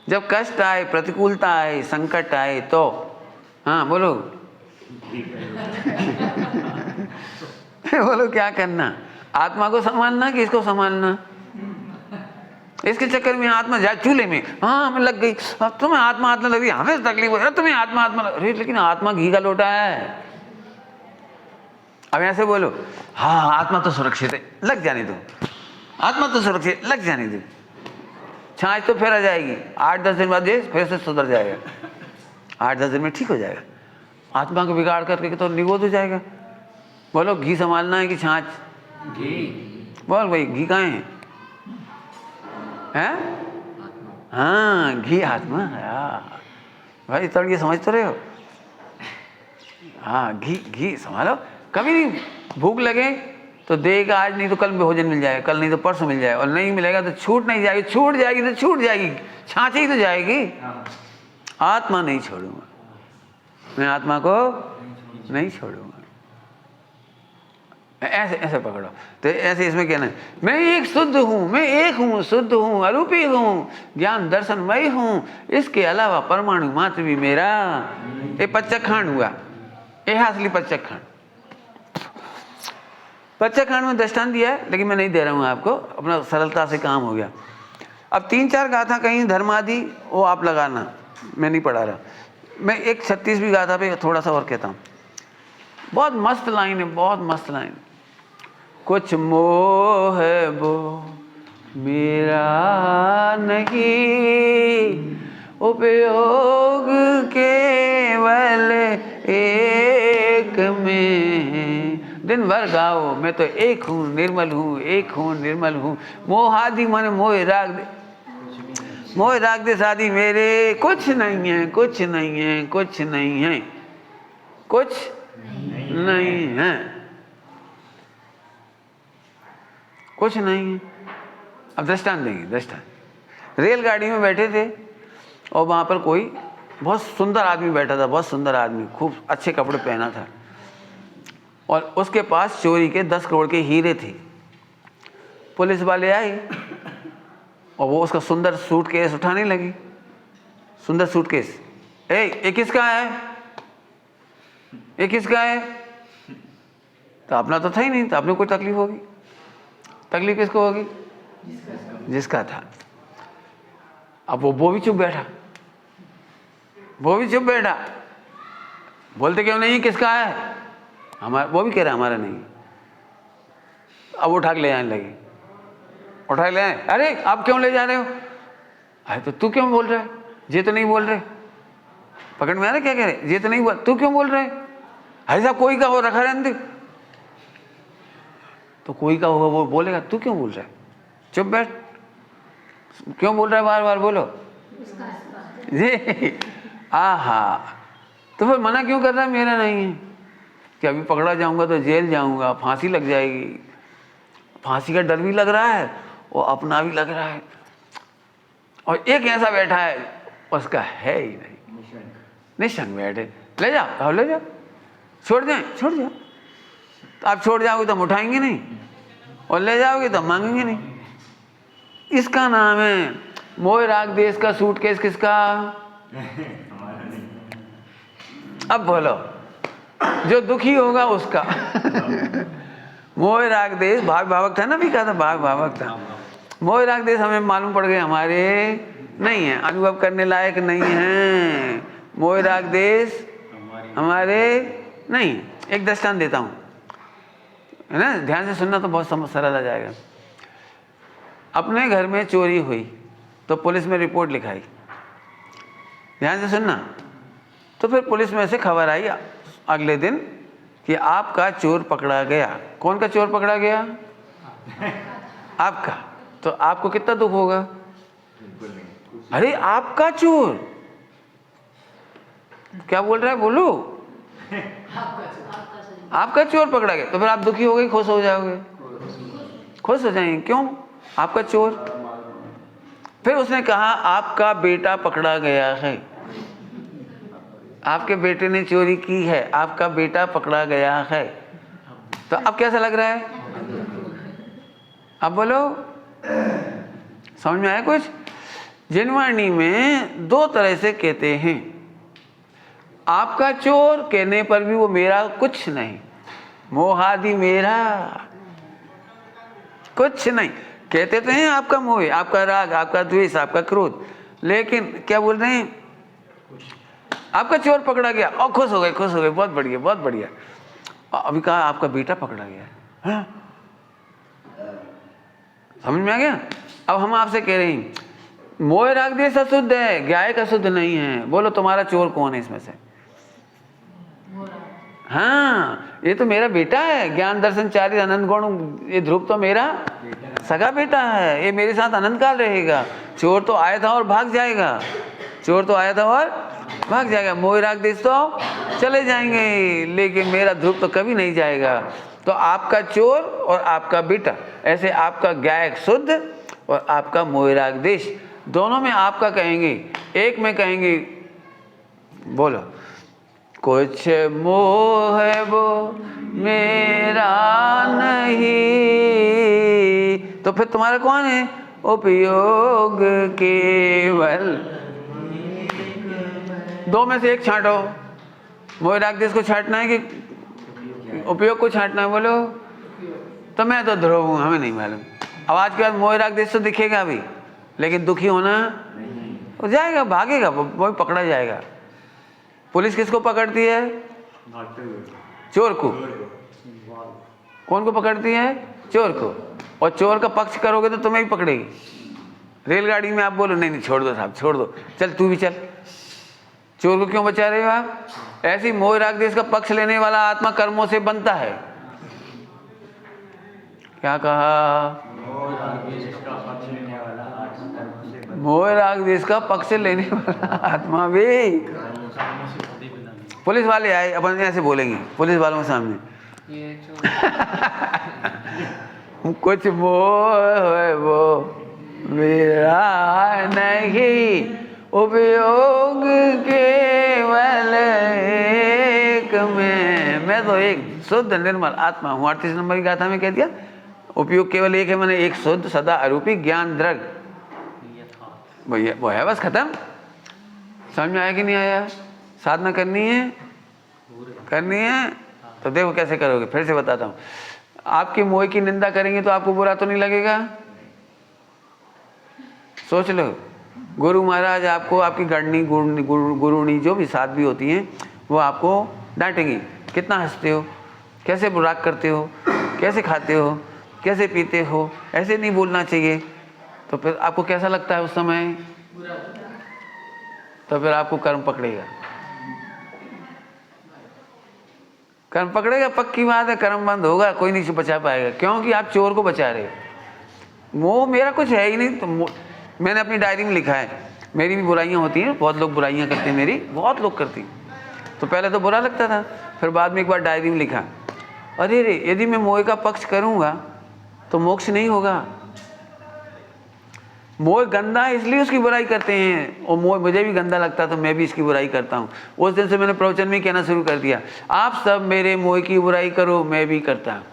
जब कष्ट आए, प्रतिकूलता आए, संकट आए तो हाँ बोलो बोलो क्या करना? आत्मा को संभालना कि इसको संभालना? इसके चक्कर में आत्मा जाए चूल्हे में, हाँ हमें लग गई, अब तुम्हें आत्मा लग रही, हमें तकलीफ हो रही, तुम्हें आत्मा अरे लेकिन आत्मा घी का लोटा है। अब ऐसे बोलो हाँ आत्मा तो सुरक्षित है, लग जाने दो, आत्मा तो सुरक्षित, लग जाने दो, छाछ तो फिर आ जाएगी, 8-10 दिन बाद फिर से सुधर जाएगा, 8-10 दिन में ठीक हो जाएगा। आत्मा को बिगाड़ करके तो निगोद हो जाएगा। बोलो घी संभालना है कि छाछ? घी। बोल भाई घी कहाँ है? हाँ घी आत्मा है। भाई थोड़ी ये समझ तो रहे हो? हाँ घी संभालो। कभी नहीं भूख लगे तो देगा, आज नहीं तो कल भोजन मिल जाएगा, कल नहीं तो परसों मिल जाएगा, और नहीं मिलेगा तो छूट नहीं जाएगी, छूट जाएगी तो छूट जाएगी, छाछ ही तो जाएगी। आत्मा नहीं छोड़ूंगा मैं, आत्मा को नहीं छोड़ूंगा। ऐसे ऐसे पकड़ो। तो ऐसे इसमें कहना है मैं एक शुद्ध हूँ, मैं एक हूँ, शुद्ध हूँ, अरूपी हूँ, ज्ञान दर्शनमय हूँ, इसके अलावा परमाणु मात्र भी मेरा। ये पच्चखंड हुआ, ये असली पच्चखंड। पच्चखंड में दृष्टांत दिया है लेकिन मैं नहीं दे रहा हूँ आपको, अपना सरलता से काम हो गया। अब 3-4 गाथा कहीं धर्मादि वो आप लगाना, मैं नहीं पढ़ा रहा। मैं एक 36वीं गाथा पे थोड़ा सा और कहता हूँ, बहुत मस्त लाइन है, बहुत मस्त लाइन। कुछ मोह है वो मेरा नहीं, उपयोग केवल एक में। दिन भर गाओ मैं तो एक हूँ, निर्मल हूँ, एक हूँ, निर्मल हूँ। मोहादि मन मोह राग दे, मोह राग दे शादी मेरे। कुछ नहीं है, कुछ नहीं है, कुछ नहीं है, कुछ नहीं है, कुछ नहीं है। अब दृष्टांत देंगे, दृष्टांत। रेलगाड़ी में बैठे थे और वहाँ पर कोई बहुत सुंदर आदमी बैठा था, बहुत सुंदर आदमी, खूब अच्छे कपड़े पहना था, और उसके पास चोरी के 10 करोड़ के हीरे थे। पुलिस वाले आए और वो उसका सुंदर सूटकेस उठाने लगी। सुंदर सूटकेस, ये किसका है, ये किसका है? तो अपना तो था ही नहीं, तो अपने कोई तकलीफ होगी? तकलीफ किसको होगी? जिसका था। अब वो भी चुप बैठा, वो भी चुप बैठा। बोलते क्यों नहीं किसका है? हमारा। वो भी कह रहा हमारा नहीं। अब उठा के ले जाने लगे, उठा के ले आए। अरे आप क्यों ले जा रहे हो? अरे तो तू क्यों बोल रहा है? ये तो नहीं बोल रहे। पकड़ में आ रहा क्या कह रहे? ये तो नहीं बोल, तू क्यों बोल रहे? ऐसा कोई का हो रखा रहने दे। तो कोई का होगा वो बोलेगा, तू क्यों बोल रहा है? चुप बैठ, क्यों बोल रहा है बार बार? बोलो जी। आहा, तो फिर मना क्यों कर रहा है? मेरा नहीं है कि अभी पकड़ा जाऊंगा तो जेल जाऊंगा, फांसी लग जाएगी। फांसी का डर भी लग रहा है और अपना भी लग रहा है, और एक ऐसा बैठा है उसका है ही नहीं, निशंक बैठे। ले जाओ, ले जाओ, छोड़ जाए, छोड़ जाओ। तो आप छोड़ जाओगे तो हम उठाएंगे नहीं, और ले जाओगे तो हम मांगेंगे नहीं। इसका नाम है मोह राग देश का सूटकेस। किसका? अब बोलो, जो दुखी होगा उसका। मोह राग देश भाग भावक था ना, भी कहा था भाग भावक था। मोह राग देश हमें मालूम पड़ गए हमारे नहीं है, अनुभव करने लायक नहीं है। मोह राग देश हमारे नहीं। एक दृष्टांत देता हूँ, है ना, ध्यान से सुनना तो बहुत सरल आ जाएगा। अपने घर में चोरी हुई तो पुलिस में रिपोर्ट लिखाई, ध्यान से सुनना। तो फिर पुलिस में से खबर आई अगले दिन कि आपका चोर पकड़ा गया। कौन का चोर पकड़ा गया? आपका। तो आपको कितना दुख होगा? अरे आपका चोर, क्या बोल रहा है? बोलो, आपका चोर पकड़ा गया। तो फिर आप दुखी हो गए, खुश हो जाओगे? खुश हो जाएंगे, क्यों? आपका चोर। फिर उसने कहा आपका बेटा पकड़ा गया है, आपके बेटे ने चोरी की है, आपका बेटा पकड़ा गया है। तो अब कैसा लग रहा है? अब बोलो, समझ में आया कुछ? जिनवाणी में दो तरह से कहते हैं। आपका चोर कहने पर भी वो मेरा कुछ नहीं, मोहादि मेरा कुछ नहीं। कहते तो हैं आपका मोह, आपका राग, आपका द्वेष, आपका क्रोध, लेकिन क्या बोल रहे हैं? आपका चोर पकड़ा गया और खुश हो गए, खुश हो गए, बहुत बढ़िया, बहुत बढ़िया। अभी कहा आपका बेटा पकड़ा गया है। समझ में आ गया? अब हम आपसे कह रहे हैं मोह राग देश अशुद्ध है, ज्ञायक अशुद्ध नहीं है। बोलो तुम्हारा चोर कौन है इसमें से? हाँ, ये तो मेरा बेटा है, ज्ञान दर्शन चारि अनंत गुण। ये ध्रुव तो मेरा सगा बेटा है, ये मेरे साथ अनंत काल रहेगा। चोर तो आया था और भाग जाएगा, चोर तो आया था और भाग जाएगा। मोह राग देश तो चले जाएंगे, लेकिन मेरा ध्रुव तो कभी नहीं जाएगा। तो आपका चोर और आपका बेटा, ऐसे आपका ज्ञायक शुद्ध और आपका मोह राग देश, दोनों में आपका कहेंगे, एक में कहेंगे। बोलो, कुछ मोह है वो मेरा नहीं, तो फिर तुम्हारा कौन है? उपयोग केवल। दो में से एक छांटो, मोह राग देश को छांटना है कि उपयोग को छांटना है? बोलो। तो मैं तो ध्रुव हूँ, हमें नहीं मालूम। अब आज के बाद मोह राग देश तो दिखेगा भी, लेकिन दुखी होना हो जाएगा, भागेगा, वो पकड़ा जाएगा। पुलिस किसको पकड़ती है? चोर को। कौन को पकड़ती है? चोर को। और चोर का पक्ष करोगे तो तुम्हें भी पकड़ेगी। रेलगाड़ी में आप बोलो नहीं नहीं छोड़ दो साहब, छोड़ दो, चल तू भी चल। चोर को क्यों बचा रहे हो आप? ऐसी मोह राग देश का पक्ष लेने वाला आत्मा कर्मों से बनता है। क्या कहा? मोह राग देश का पक्ष लेने वाला आत्मा भी। पुलिस वाले आए, अपन ऐसे बोलेंगे पुलिस वालों के सामने, कुछ मोह है वो मेरा नहीं, उपयोग केवल एक में। मैं तो एक शुद्ध निर्मल आत्मा हूँ। 38 नंबर की गाथा में कह दिया, उपयोग केवल एक है, मैंने एक शुद्ध सदा अरूपी ज्ञान द्रग। वो है, बस खत्म। समझ में आया कि नहीं आया? साधना करनी है, करनी है तो देखो कैसे करोगे। फिर से बताता हूँ, आपकी मोह की निंदा करेंगे तो आपको बुरा तो नहीं लगेगा? सोच लो, गुरु महाराज आपको, आपकी गणनी गुरुनी जो भी साध्वी होती हैं, वो आपको डांटेंगी, कितना हंसते हो, कैसे राग करते हो, कैसे खाते हो, कैसे पीते हो, ऐसे नहीं बोलना चाहिए। तो फिर आपको कैसा लगता है उस समय? तो फिर आपको कर्म पकड़ेगा। कर्म पकड़ेगा, पक्की बात है, कर्म बंद होगा, कोई नहीं से बचा पाएगा, क्योंकि आप चोर को बचा रहे हो। मोह मेरा कुछ है ही नहीं। तो मैंने अपनी डायरी में लिखा है, मेरी भी बुराइयां होती हैं, बहुत लोग बुराइयां करते हैं, मेरी बहुत लोग करती। तो पहले तो बुरा लगता था, फिर बाद में एक बार डायरी में लिखा, अरे रे यदि मैं मोह का पक्ष करूँगा तो मोक्ष नहीं होगा। मोह गंदा है इसलिए उसकी बुराई करते हैं, और मोह मुझे भी गंदा लगता तो मैं भी इसकी बुराई करता हूँ। उस दिन से मैंने प्रवचन में कहना शुरू कर दिया, आप सब मेरे मोह की बुराई करो, मैं भी करता हूँ।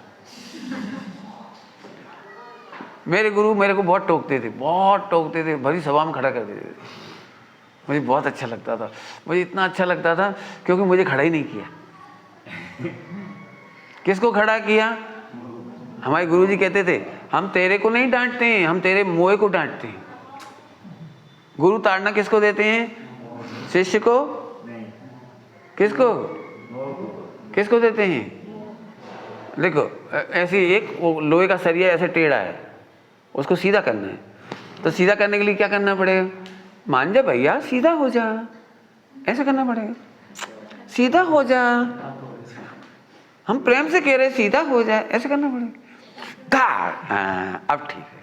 मेरे गुरु मेरे को बहुत टोकते थे, बहुत टोकते थे, भरी सभा में खड़ा कर देते थे। मुझे बहुत अच्छा लगता था, मुझे इतना अच्छा लगता था क्योंकि मुझे खड़ा ही नहीं किया। किसको खड़ा किया? हमारे गुरुजी कहते थे, हम तेरे को नहीं डांटते हैं, हम तेरे मोह को डांटते हैं। गुरु ताड़ना किसको देते हैं? शिष्य को? किसको? किसको देते हैं? देखो ऐसी एक लोहे का सरिया ऐसे टेढ़ा है, उसको सीधा करना है, तो सीधा करने के लिए क्या करना पड़ेगा? मान जा भैया, सीधा हो जा, ऐसे करना पड़ेगा, सीधा हो जा, हम प्रेम से कह रहे सीधा हो जाए, ऐसे करना पड़ेगा। हाँ, अब ठीक है।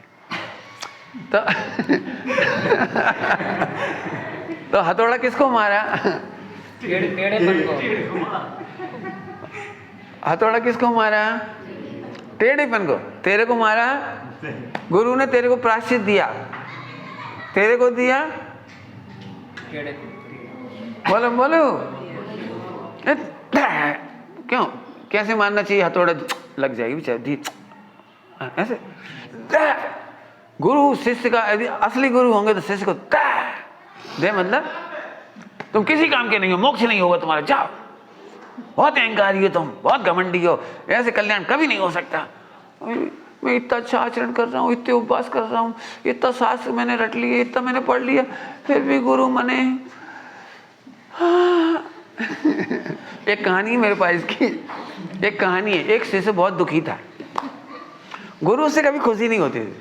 तो हथौड़ा किसको मारा? हथौड़ा किसको मारा? टेढ़ेपन को। तेरे को मारा, गुरु ने तेरे को प्रायश्चित दिया, तेरे को दिया, बोलो बोलो, क्यों कैसे मारना चाहिए? हथौड़ा लग जाएगी बेचारी, ऐसे। गुरु शिष्य का, यदि असली गुरु होंगे तो शिष्य को दे, मतलब तुम किसी काम के नहीं हो, मोक्ष नहीं होगा तुम्हारा, जाओ, बहुत अहंकारी हो तुम, बहुत घमंडी हो, ऐसे कल्याण कभी नहीं हो सकता। मैं इतना अच्छा आचरण कर रहा हूँ, इतने उपवास कर रहा हूँ, इतना शास्त्र मैंने रट लिए, इतना मैंने पढ़ लिया, फिर भी गुरु मने। एक कहानी है मेरे पास की, एक कहानी है, एक शिष्य बहुत दुखी था, गुरु से कभी खुशी नहीं होती थी,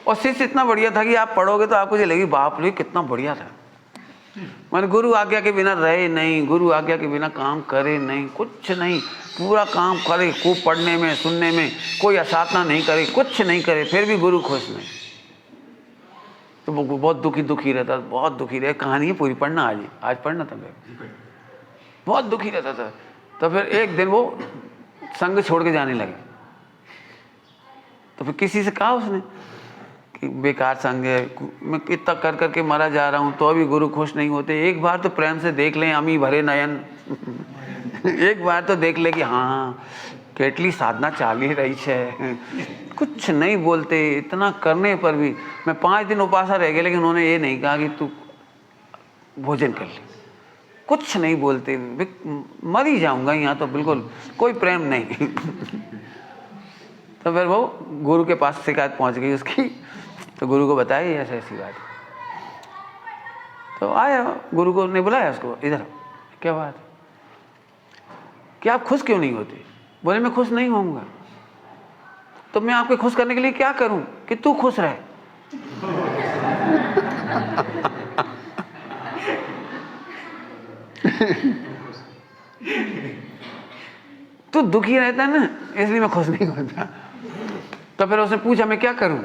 और शिष्य इतना बढ़िया था कि आप पढ़ोगे तो आपको ये लगेगी बाप रे कितना बढ़िया था। मैंने गुरु आज्ञा के बिना रहे नहीं, गुरु आज्ञा के बिना काम करे नहीं, कुछ नहीं, पूरा काम करे, खूब पढ़ने में सुनने में, कोई असाधना नहीं करे, कुछ नहीं करे, फिर भी गुरु खुश नहीं। तो वो बहुत दुखी रहता, बहुत दुखी रहे। कहानी है पूरी, पढ़ना आज पढ़ना था, बहुत दुखी रहता था। तो फिर एक दिन वो संग छोड़ के जाने लगे। तो फिर किसी से कहा उसने कि बेकार संग है, मैं इतना कर करके मरा जा रहा हूँ तो अभी गुरु खुश नहीं होते, एक बार तो प्रेम से देख लें, अमी भरे नयन। एक बार तो देख ले कि हाँ केटली साधना चाली रही है, कुछ नहीं बोलते, इतना करने पर भी। मैं 5 दिन उपासा रह गया, लेकिन उन्होंने ये नहीं कहा कि तू भोजन कर ले, कुछ नहीं बोलते, मर ही जाऊंगा यहाँ तो, बिल्कुल कोई प्रेम नहीं। तो फिर वो गुरु के पास शिकायत पहुंच गई उसकी, तो गुरु को बताया ऐसे ऐसी बात। तो आया, गुरु को ने बुलाया उसको, इधर क्या बात है, कि आप खुश क्यों नहीं होते? बोले मैं खुश नहीं होऊंगा। तो मैं आपके खुश करने के लिए क्या करूं कि तू खुश रहे? तू दुखी रहता है ना, इसलिए मैं खुश नहीं होता। तो फिर उसने पूछा मैं क्या करूं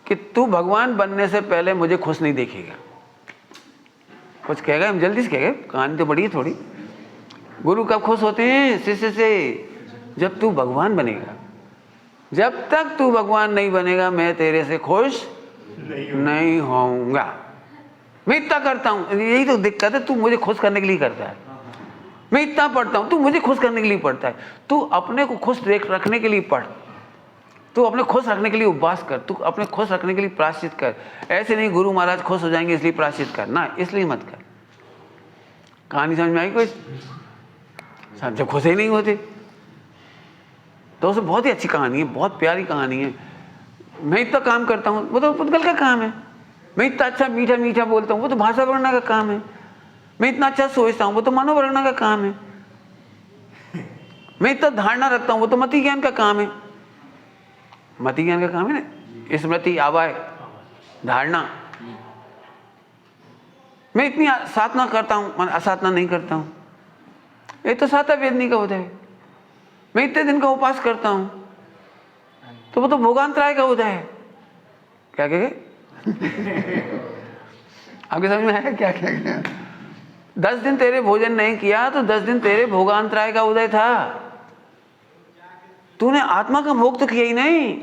कि तू भगवान बनने से पहले मुझे खुश नहीं देखेगा। कुछ कहेगा, हम जल्दी से कहेगा, कहानी तो बड़ी है थोड़ी। गुरु कब खुश होते हैं शिष्य से? जब तू भगवान बनेगा। जब तक तू भगवान नहीं बनेगा मैं तेरे से खुश नहीं होऊंगा। मैं इतना करता हूं, यही तो दिक्कत है, तू मुझे खुश करने के लिए करता है। मैं इतना पढ़ता हूं, तू मुझे खुश करने के लिए पढ़ता है। तू अपने को खुश रखने के लिए पढ़, तू अपने खुश रखने के लिए उपवास कर, तू अपने खुश रखने के लिए प्रायश्चित कर। ऐसे नहीं गुरु महाराज खुश हो जाएंगे इसलिए प्रायश्चित कर, ना इसलिए मत कर। कहानी समझ में आई कोई? जब खुश ही नहीं होते तो उसे बहुत ही अच्छी कहानी है, बहुत प्यारी कहानी है। मैं इतना काम करता हूँ, वो तो पुद्गल का काम है। मैं इतना अच्छा मीठा मीठा बोलता हूँ, वो तो भाषा वर्णना का काम है। मैं इतना अच्छा सोचता हूँ, वो तो मनोवर्णना का काम है। मैं इतना धारणा रखता हूँ, वो तो मति ज्ञान का काम है। मति ज्ञान का काम है ना, स्मृति, आवाय, धारणा। मैं इतनी साधना करता हूँ, मैं असाधना नहीं करता हूँ। ये तो साता वेदनी का उदय है। मैं इतने दिन का उपास करता हूं, तो वो तो भोगांतराय का उदय है। क्या कहे आपके समझ में आया क्या क्या क्या? 10 दिन तेरे भोजन नहीं किया तो 10 दिन तेरे भोगांतराय का उदय था। तूने आत्मा का भोग तो किया ही नहीं।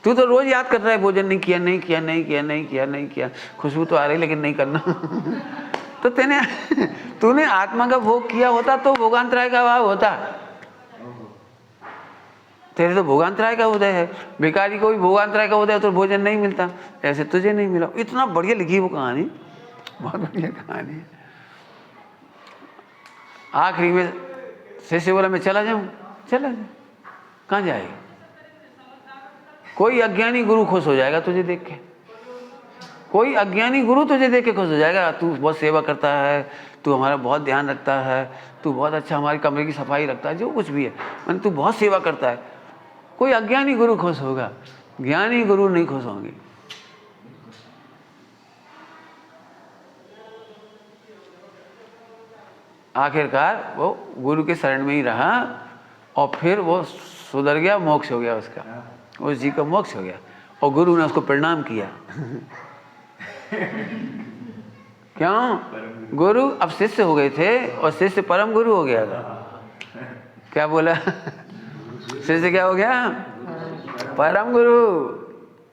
तू तो रोज याद कर रहा है भोजन नहीं किया, नहीं किया, नहीं किया, नहीं किया, नहीं किया। खुशबू तो आ रही लेकिन नहीं करना। तो तूने आत्मा का भोग किया होता तो भोगांतराय का अभाव होता। तेरे तो भोगांतराय का उदय है। भिखारी को भी भोगांतराय का उदय है तो भोजन नहीं मिलता, ऐसे तुझे नहीं मिला। इतना बढ़िया लिखी वो कहानी, बहुत बढ़िया कहानी है। आखिरी में शिष्य बोला मैं चला जाऊं। चला जा, कहाँ जाएगा? कोई अज्ञानी गुरु खुश हो जाएगा तुझे देख के। कोई अज्ञानी गुरु तुझे देख के खुश हो जाएगा। तू बहुत सेवा करता है, तू हमारा बहुत ध्यान रखता है, तू बहुत अच्छा हमारे कमरे की सफाई रखता है, जो कुछ भी है, मैंने तू बहुत सेवा करता है। कोई अज्ञानी गुरु खुश होगा, ज्ञानी गुरु नहीं खुश होंगे। आखिरकार वो गुरु के शरण में ही रहा और फिर वो सुधर गया, मोक्ष हो गया उसका, उस जी का मोक्ष हो गया और गुरु ने उसको प्रणाम किया। क्यों? गुरु अब शिष्य हो गए थे और शिष्य परम गुरु हो गया था। क्या बोला? शिष्य क्या हो गया? परम गुरु।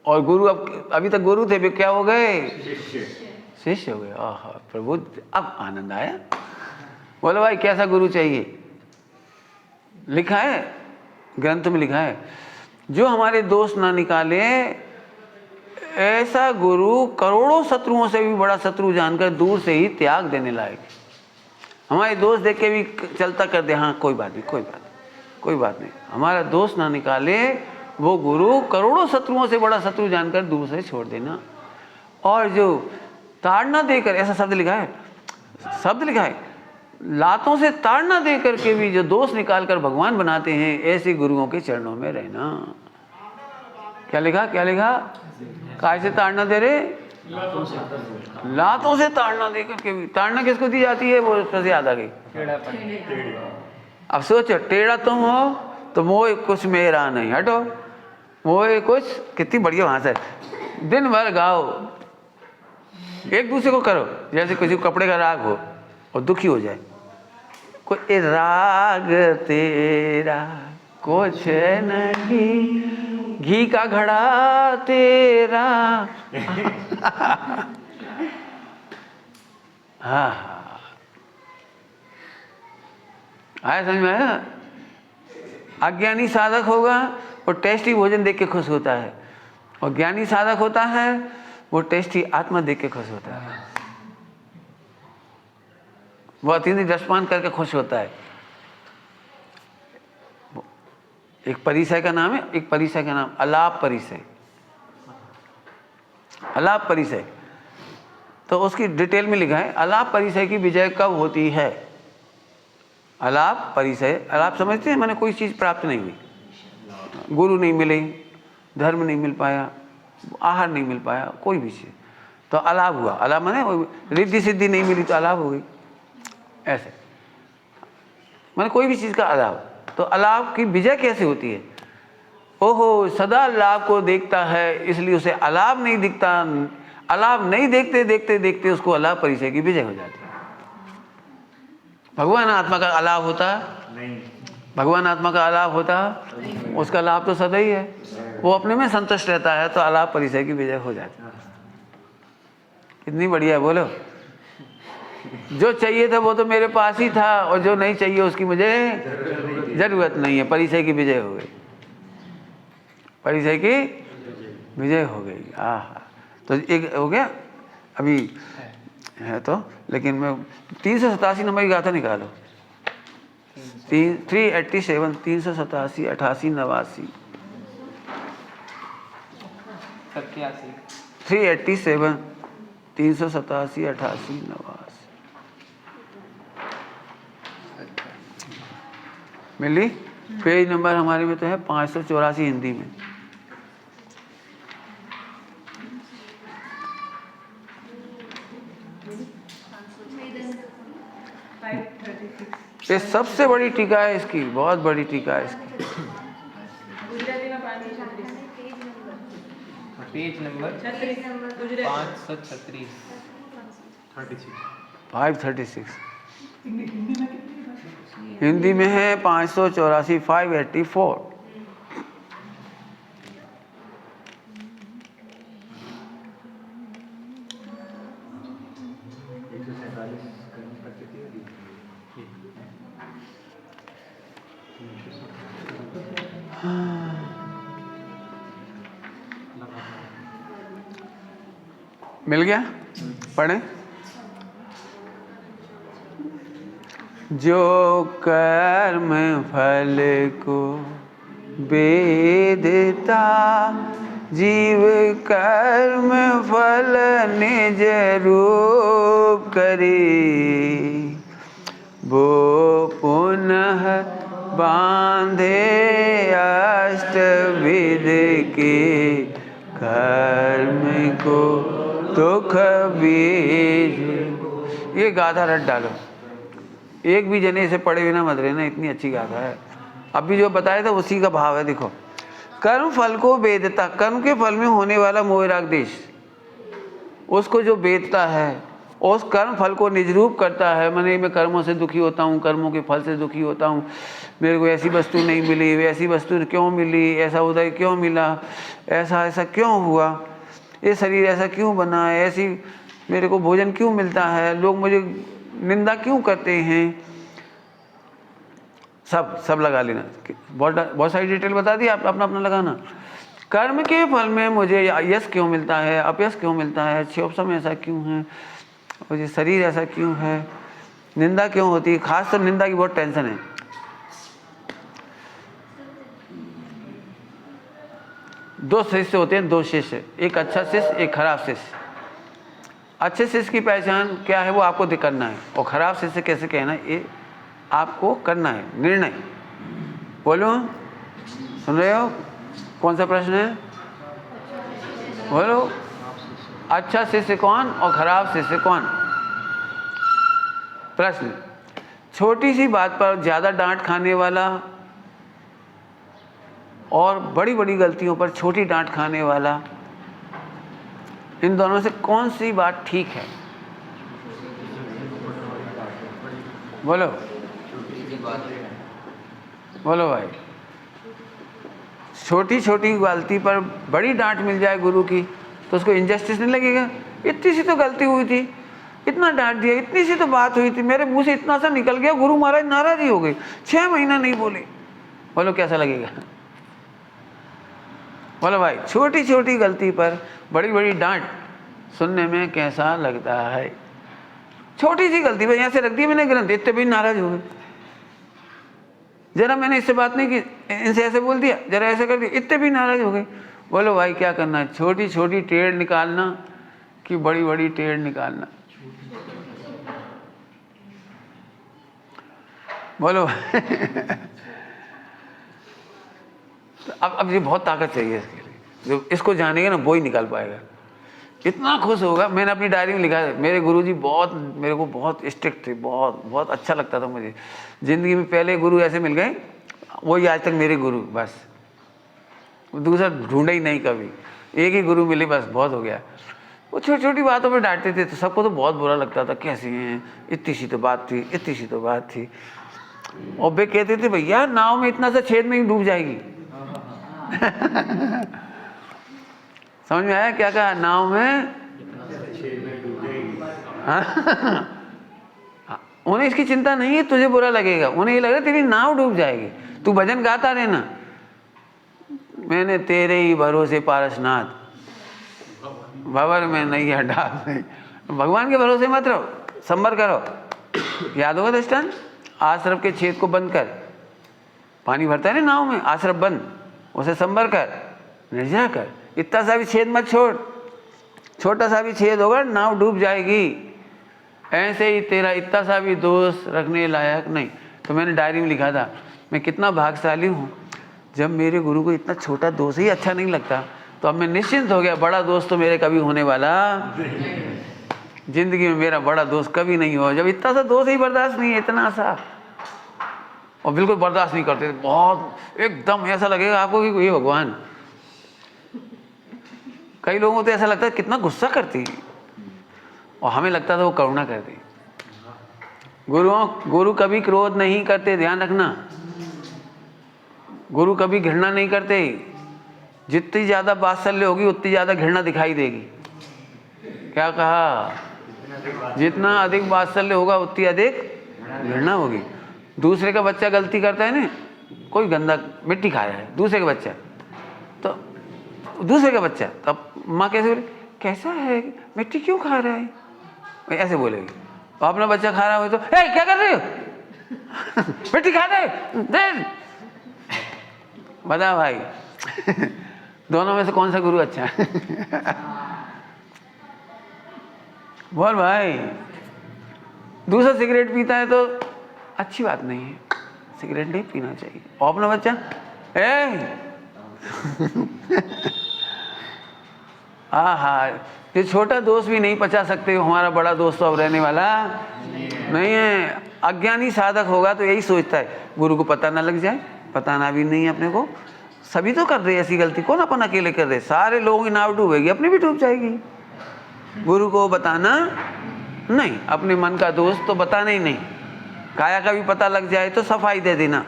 और गुरु अब अभी तक गुरु थे, क्या हो गए? शिष्य हो गए। आहा प्रभु, अब आनंद आया। बोलो भाई कैसा गुरु चाहिए? लिखा है ग्रंथ में, लिखा है जो हमारे दोष ना निकाले, ऐसा गुरु करोड़ों शत्रुओं से भी बड़ा शत्रु जानकर दूर से ही त्याग देने लायक। हमारे दोष देख के भी चलता कर दे, हाँ कोई बात नहीं, कोई बात नहीं, कोई बात नहीं, हमारा दोष ना निकाले, वो गुरु करोड़ों शत्रुओं से बड़ा शत्रु जानकर दूर से छोड़ देना। और जो ताड़ना देकर, ऐसा शब्द लिखा है, शब्द लिखा है, लातों से ताड़ना दे करके भी जो दोष निकाल कर भगवान बनाते हैं, ऐसे गुरुओं के चरणों में रहना। क्या लिखा? क्या लिखा? काय से ताड़ना दे रहे? लातों से ताड़ना दे करके भी। ताड़ना किसको दी जाती है? वो उससे याद आ गई। अब सोचो, टेढ़ा तुम हो तो मोह कुछ मेरा नहीं, हटो मोह कुछ, कितनी बढ़िया भाषा है। दिन भर गाओ, एक दूसरे को करो, जैसे किसी को कपड़े का राग हो और दुखी हो जाए, कोई राग तेरा कुछ नहीं, घी का घड़ा तेरा। हाँ, आया समझ में? आया? अज्ञानी साधक होगा वो टेस्टी भोजन देख के खुश होता है, और ज्ञानी साधक होता है वो टेस्टी आत्मा देख के खुश होता है। वो अतिथि रसपान करके खुश होता है। एक परिसय का नाम है, एक परिसय का नाम अलाप परिसय। अलाप परिसय तो उसकी डिटेल में लिखा है, अलाप परिसय की विजय कब होती है? अलाप परिसय, अलाप समझते हैं, मैंने कोई चीज़ प्राप्त नहीं हुई, गुरु नहीं मिले, धर्म नहीं मिल पाया, आहार नहीं मिल पाया, कोई भी चीज़, तो अलाप हुआ। अलाप माने रिद्धि सिद्धि नहीं मिली तो अलाप हो गई, ऐसे मैंने कोई भी चीज़ का अलाप। तो अलाप की विजय कैसे होती है? ओहो, सदा लाभ को देखता है इसलिए उसे अलाप नहीं दिखता, अलाप नहीं देखते देखते देखते उसको अलाप परिचय की विजय हो जाती है। भगवान आत्मा का अलाप होता नहीं, भगवान आत्मा का अलाप होता, उसका लाभ तो सदा ही है, वो अपने में संतुष्ट रहता है, तो अलाप परिचय की विजय हो जाती है। कितनी बढ़िया है, बोलो। जो चाहिए था वो तो मेरे पास ही था, और जो नहीं चाहिए उसकी मुझे जरूरत नहीं है, परिचय की विजय हो गई, परिचय की विजय हो गई। आहा, तो एक हो गया अभी है तो, लेकिन मैं 387 नंबर की गाथा निकालो। 387, 387, 88, 89, 387, 387, 88, 89 मिली। पेज नंबर हमारे में तो है 584 हिंदी में। 536 ये सबसे बड़ी टीका है इसकी, बहुत बड़ी टीका है इसकी। गुजराती में 536 पेज नंबर 36 गुजराती 536 536। हिंदी में है 584, 584। मिल गया? पढ़ें। जो कर्म फल को वेदता, जीव कर्म फल निज रूप करे, वो पुनः बांधे अष्टविध के कर्म को दुख बीज। ये गाथा रट डालो, एक भी जने इसे पढ़े बिना मत रहना, इतनी अच्छी गाथा है। अभी जो बताया था उसी का भाव है। देखो, कर्म फल को वेदता, कर्म के फल में होने वाला मोह राग देश, उसको जो वेदता है, उस कर्म फल को निजरूप करता है। मैंने मैं कर्मों से दुखी होता हूँ, कर्मों के फल से दुखी होता हूँ, मेरे को ऐसी वस्तु नहीं मिली, वैसी वस्तु क्यों मिली, ऐसा उदय क्यों मिला, ऐसा ऐसा क्यों हुआ, ये शरीर ऐसा क्यों बना है, ऐसी मेरे को भोजन क्यों मिलता है, लोग मुझे निंदा क्यों करते हैं, सब लगा लेना। बहुत सारी डिटेल बता दी, आप अपना अपना लगाना। कर्म के फल में मुझे यश क्यों मिलता है, अपयश क्यों मिलता है, क्षोभसम ऐसा क्यों है, मुझे शरीर ऐसा क्यों है, निंदा क्यों होती है। खास तो निंदा की बहुत टेंशन है। दो शिष्य होते हैं, दो शिष्य, एक अच्छा शिष्य, एक खराब शिष्य। अच्छे शिष्य की पहचान क्या है वो आपको करना है, और खराब शिष्य कैसे कहना है ये आपको करना है निर्णय। बोलो, सुन रहे हो? कौन सा प्रश्न है? बोलो, अच्छा शिष्य कौन और खराब शिष्य कौन? प्रश्न, छोटी सी बात पर ज़्यादा डांट खाने वाला और बड़ी बड़ी गलतियों पर छोटी डांट खाने वाला, इन दोनों से कौन सी बात ठीक है? बोलो बोलो भाई। छोटी छोटी गलती पर बड़ी डांट मिल जाए गुरु की तो उसको इनजस्टिस नहीं लगेगा? इतनी सी तो गलती हुई थी, इतना डांट दिया, इतनी सी तो बात हुई थी, मेरे मुंह से इतना सा निकल गया, गुरु महाराज नाराज ही हो गए, 6 महीना नहीं बोले। बोलो कैसा लगेगा? बोलो भाई, छोटी छोटी गलती पर बड़ी बड़ी डांट सुनने में कैसा लगता है? छोटी सी गलती पर यहाँ से रख दी मैंने ग्रंथ, इतने भी नाराज हो गए। जरा मैंने इससे बात नहीं की, इनसे ऐसे बोल दिया, जरा ऐसे कर दिया, इतने भी नाराज हो गए। बोलो भाई क्या करना है? छोटी छोटी टेढ़ निकालना कि बड़ी बड़ी टेढ़ निकालना? बोलो तो अब ये बहुत ताकत चाहिए इसके लिए, जो इसको जानेगा ना वो ही निकाल पाएगा। इतना खुश होगा। मैंने अपनी डायरी में लिखा है, मेरे गुरुजी बहुत मेरे को बहुत स्ट्रिक्ट थे, बहुत अच्छा लगता था मुझे। ज़िंदगी में पहले गुरु ऐसे मिल गए, वही आज तक मेरे गुरु, बस दूसरा ढूंढा ही नहीं कभी, एक ही गुरु मिले बस, बहुत हो गया। वो छोटी छोटी बातों पर डांटते थे तो सबको तो बहुत बुरा लगता था, कैसी हैं, इतनी सी तो बात थी, इतनी सी तो बात थी। और वे कहते थे भैया नाव में इतना सा छेद में ही डूब जाएगी। समझ में आया क्या कहा? नाव में उन्हें इसकी चिंता नहीं है, तुझे बुरा लगेगा, उन्हें ये लग रहा है तेरी नाव डूब जाएगी, तू भजन गाता रहना, मैंने तेरे ही भरोसे पारसनाथ, भंवर में नैया डाल। भगवान के भरोसे मत रहो, संबर करो। याद होगा दृष्टांत, आश्रम के छेद को बंद कर, पानी भरता है ना नाव में, आश्रम बंद, उसे संबर कर, निर्जरा कर, इतना सा भी छेद मत छोड़, छोटा सा भी छेद होगा नाव डूब जाएगी। ऐसे ही तेरा इतना सा भी दोष रखने लायक नहीं। तो मैंने डायरी में लिखा था, मैं कितना भाग्यशाली हूँ, जब मेरे गुरु को इतना छोटा दोष ही अच्छा नहीं लगता तो अब मैं निश्चिंत हो गया, बड़ा दोष तो मेरे कभी होने वाला। जिंदगी में मेरा बड़ा दोस्त कभी नहीं हुआ। जब इतना सा दोस्त ही बर्दाश्त नहीं है, इतना सा, और बिल्कुल बर्दाश्त नहीं करते, बहुत एकदम ऐसा लगेगा आपको कि ये भगवान। कई लोगों को तो ऐसा लगता है कितना गुस्सा करती, और हमें लगता था वो करुणा करती। गुरु कभी क्रोध नहीं करते, ध्यान रखना। गुरु कभी घृणा नहीं करते। जितनी ज़्यादा वात्सल्य होगी उतनी ज़्यादा घृणा दिखाई देगी। क्या कहा? जितना अधिक वात्सल्य होगा उतनी अधिक घृणा होगी। दूसरे का बच्चा गलती करता है ना, कोई गंदा मिट्टी खा रहा है दूसरे का बच्चा, तो दूसरे का बच्चा, तब माँ कैसे बोले, कैसा है, मिट्टी क्यों खा रहा है, ऐसे बोलेगी। और अपना बच्चा खा रहा हो तो ए क्या कर रहे हो मिट्टी खा रहे दे। बता भाई दोनों में से कौन सा गुरु अच्छा है? बोल भाई। दूसरा सिगरेट पीता है तो अच्छी बात नहीं है, सिगरेट नहीं पीना चाहिए। और अपना बच्चा हाँ, ये छोटा दोस्त भी नहीं पचा सकते, हमारा बड़ा दोस्त तो अब रहने वाला नहीं है। अज्ञानी साधक होगा तो यही सोचता है गुरु को पता ना लग जाए, पता भी नहीं अपने को। सभी तो कर रहे ऐसी गलती, कौन अपन अकेले कर रहे? सारे लोगों की नाव डूबेगी, अपनी भी डूब जाएगी। गुरु को बताना नहीं, अपने मन का दोस्त तो बताना ही नहीं। काया का भी पता लग जाए तो सफाई दे देना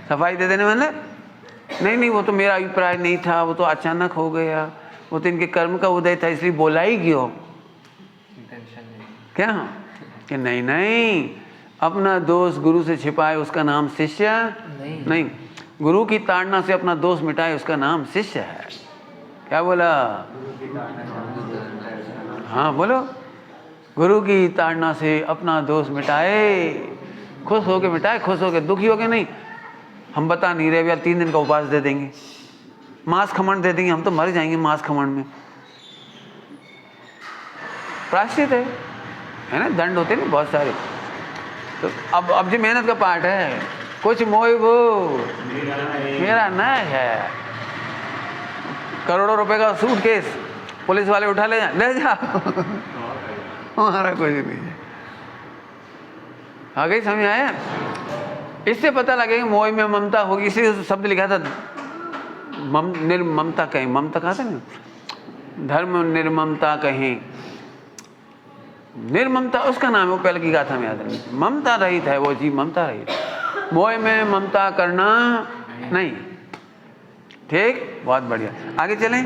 सफाई दे देने मतलब नहीं वो तो मेरा अभिप्राय नहीं था, वो तो अचानक हो गया, वो तो इनके कर्म का उदय था इसलिए बोला ही क्यों, क्या कि नहीं, अपना दोष गुरु से छिपाए उसका नाम शिष्य नहीं। गुरु की ताड़ना से अपना दोष मिटाए उसका नाम शिष्य है। क्या बोला? हाँ बोलो। गुरु की ताड़ना से अपना दोष मिटाए, खुश होके मिटाए, खुश होके, दुखी होके नहीं। हम बता नहीं रहे भैया 3 दिन का उपवास दे देंगे, मांस खमण दे देंगे, हम तो मर जाएंगे मांस खमण में। प्रायश्चित है ना, दंड होते ना बहुत सारे। तो अब जो मेहनत का पार्ट है, कुछ मोह वो मेरा न है। करोड़ों रुपए का सूटकेस पुलिस वाले उठा ले जा हमारा कुछ नहीं है। आ गई समझ आया? इससे पता लगेगा मोह में ममता होगी, इसलिए शब्द लिखा था निर्ममता कहीं, ममता कहा था ना, धर्म निर्ममता कहीं, निर्ममता उसका नाम है, वो पहले की गाथा में याद है। ममता रहित है वो जीव, ममता रहित, मोह में ममता करना नहीं। ठीक, बहुत बढ़िया। आगे चलें।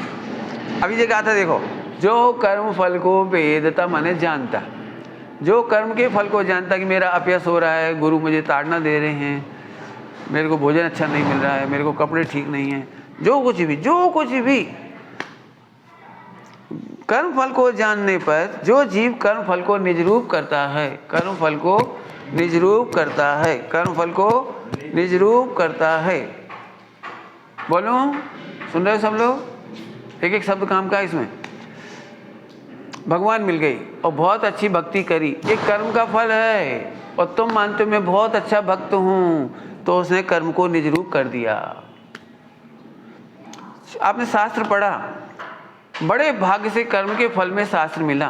अभी ये गाथा देखो, जो कर्म फल को वेदता माने जानता, जो कर्म के फल को जानता कि मेरा अपयश हो रहा है, गुरु मुझे ताड़ना दे रहे हैं, मेरे को भोजन अच्छा नहीं मिल रहा है, मेरे को कपड़े ठीक नहीं है, जो कुछ भी कर्म फल को जानने पर जो जीव कर्म फल को निज रूप करता है, कर्म फल को निज रूप करता है, कर्म फल को निज रूप करता है। बोलो, सुन रहे हो सब लोग? एक एक शब्द काम का इसमें। भगवान मिल गई और बहुत अच्छी भक्ति करी, एक कर्म का फल है, और तुम मानते हो मैं बहुत अच्छा भक्त हूँ, तो उसने कर्म को निज रूप कर दिया। आपने शास्त्र पढ़ा, बड़े भाग्य से कर्म के फल में शास्त्र मिला,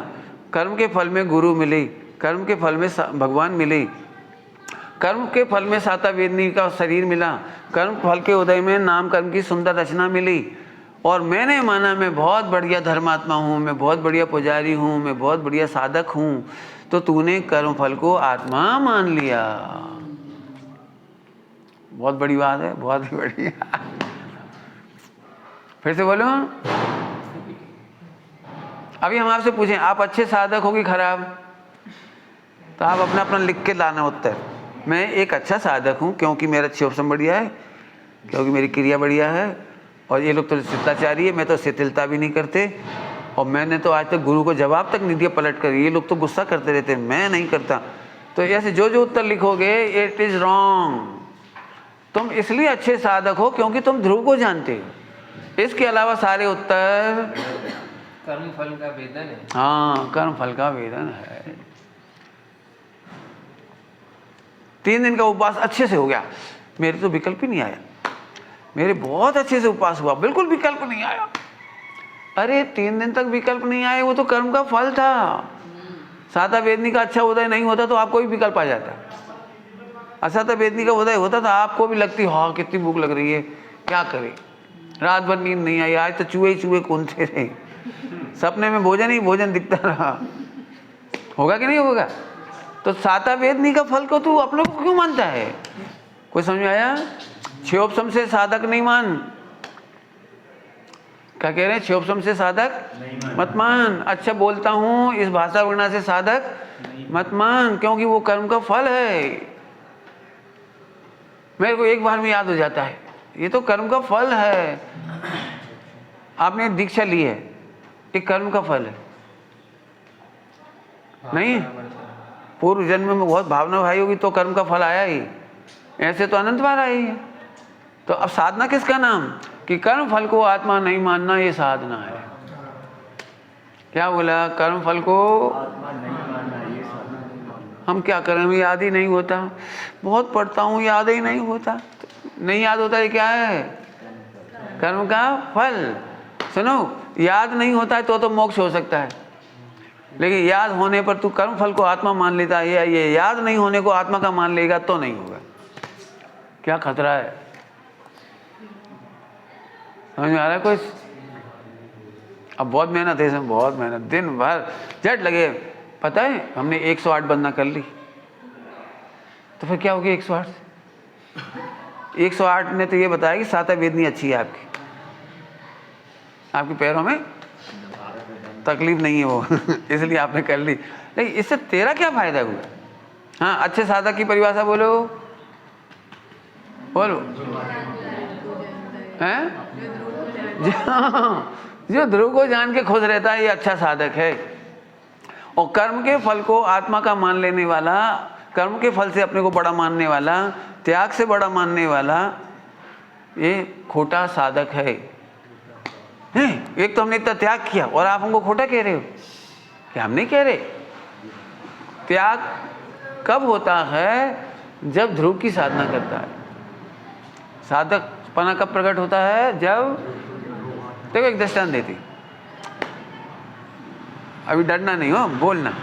कर्म के फल में गुरु मिले, कर्म के फल में भगवान मिले, कर्म के फल में साता वेदनी का शरीर मिला, कर्म फल के उदय में नाम कर्म की सुंदर रचना मिली, और मैंने माना मैं बहुत बढ़िया धर्मात्मा हूँ, मैं बहुत बढ़िया पुजारी हूँ, मैं बहुत बढ़िया साधक हूँ, तो तूने कर्म फल को आत्मा मान लिया। बहुत बड़ी बात है, बहुत ही बढ़िया। फिर से बोलो। अभी हम आपसे पूछें आप अच्छे साधक हो कि खराब, तो आप अपना अपना लिख के लाना उत्तर। मैं एक अच्छा साधक हूँ क्योंकि मेरा क्षोभसम बढ़िया है, क्योंकि मेरी क्रिया बढ़िया है, और ये लोग तो शिथिलताचारी है, मैं तो शिथिलता भी नहीं करते, और मैंने तो आज तक गुरु को जवाब तक नहीं दिया पलट कर, ये लोग तो गुस्सा करते रहते, मैं नहीं करता। तो ऐसे जो जो उत्तर लिखोगे इट इज़ रॉन्ग। तुम इसलिए अच्छे साधक हो क्योंकि तुम ध्रुव को जानते हो, इसके अलावा सारे उत्तर कर्म फल का वेदन है। हाँ, कर्म फल का वेदन है। 3 दिन का उपवास अच्छे से हो गया, मेरे तो विकल्प ही नहीं आया, मेरे बहुत अच्छे से उपवास हुआ, बिल्कुल विकल्प नहीं आया। अरे 3 दिन तक विकल्प नहीं आए, वो तो कर्म का फल था। साता वेदनी का अच्छा उदय नहीं होता तो आपको भी विकल्प आ जाता। असाता वेदनी का उदय होता तो आपको भी लगती हाँ कितनी भूख लग रही है, क्या करें, रात भर नींद नहीं आई, आज तो चूहे चूहे कूदते रहे, सपने में भोजन ही भोजन दिखता रहा। होगा कि नहीं होगा? तो साता वेदनी का फल को तू अपने को क्यों मानता है? कोई समझ में आया? क्षोभसम से साधक नहीं मान। क्या कह रहे हैं? क्षोभसम से साधक मत मान। अच्छा बोलता हूं इस भाषा वर्णा से साधक मत मान, क्योंकि वो कर्म का फल है। मेरे को एक बार में याद हो जाता है, ये तो कर्म का फल है। आपने दीक्षा ली है, एक कर्म का फल है नहीं? पूर्व जन्म में बहुत भावना भाई होगी तो कर्म का फल आया ही, ऐसे तो अनंत बार आई है। तो अब साधना किसका नाम? कि कर्म फल को आत्मा नहीं मानना, ये साधना है। क्या बोला? कर्म फल को आत्मा नहीं मानना, ये साधना। हम क्या करें, हमें याद ही नहीं होता। बहुत पढ़ता हूँ, याद ही नहीं होता। नहीं याद होता, ये क्या है? कर्म का फल। सुनो, याद नहीं होता है तो मोक्ष हो सकता है, लेकिन याद होने पर तू कर्म फल को आत्मा मान लेता है, ये याद नहीं होने को आत्मा का मान लेगा तो नहीं होगा। क्या खतरा है? समझ में आ रहा है कोई? अब बहुत मेहनत है इसमें, बहुत मेहनत, दिन भर झट लगे। पता है हमने 108 बंदना कर ली, तो फिर क्या हो गया 108 से? 108 ने तो ये बताया कि साता वेदनी अच्छी है आपकी, आपके पैरों में तकलीफ नहीं है वो इसलिए आपने कर ली। लेकिन इससे तेरा क्या फायदा हुआ? हाँ, अच्छे साधक की परिभाषा बोलो, बोलो। हैं? जो ध्रुव को जान के खुश रहता है, ये अच्छा साधक है। और कर्म के फल को आत्मा का मान लेने वाला, कर्म के फल से अपने को बड़ा मानने वाला, त्याग से बड़ा मानने वाला, ये खोटा साधक है। नहीं, एक तो हमने इतना त्याग किया और आप हमको खोटा कह रहे हो। क्या हम नहीं कह रहे? त्याग कब होता है? जब ध्रुव की साधना करता है। साधक पना कब प्रकट होता है? जब, देखो एक दृष्टांत देती, अभी डरना नहीं हो, बोलना।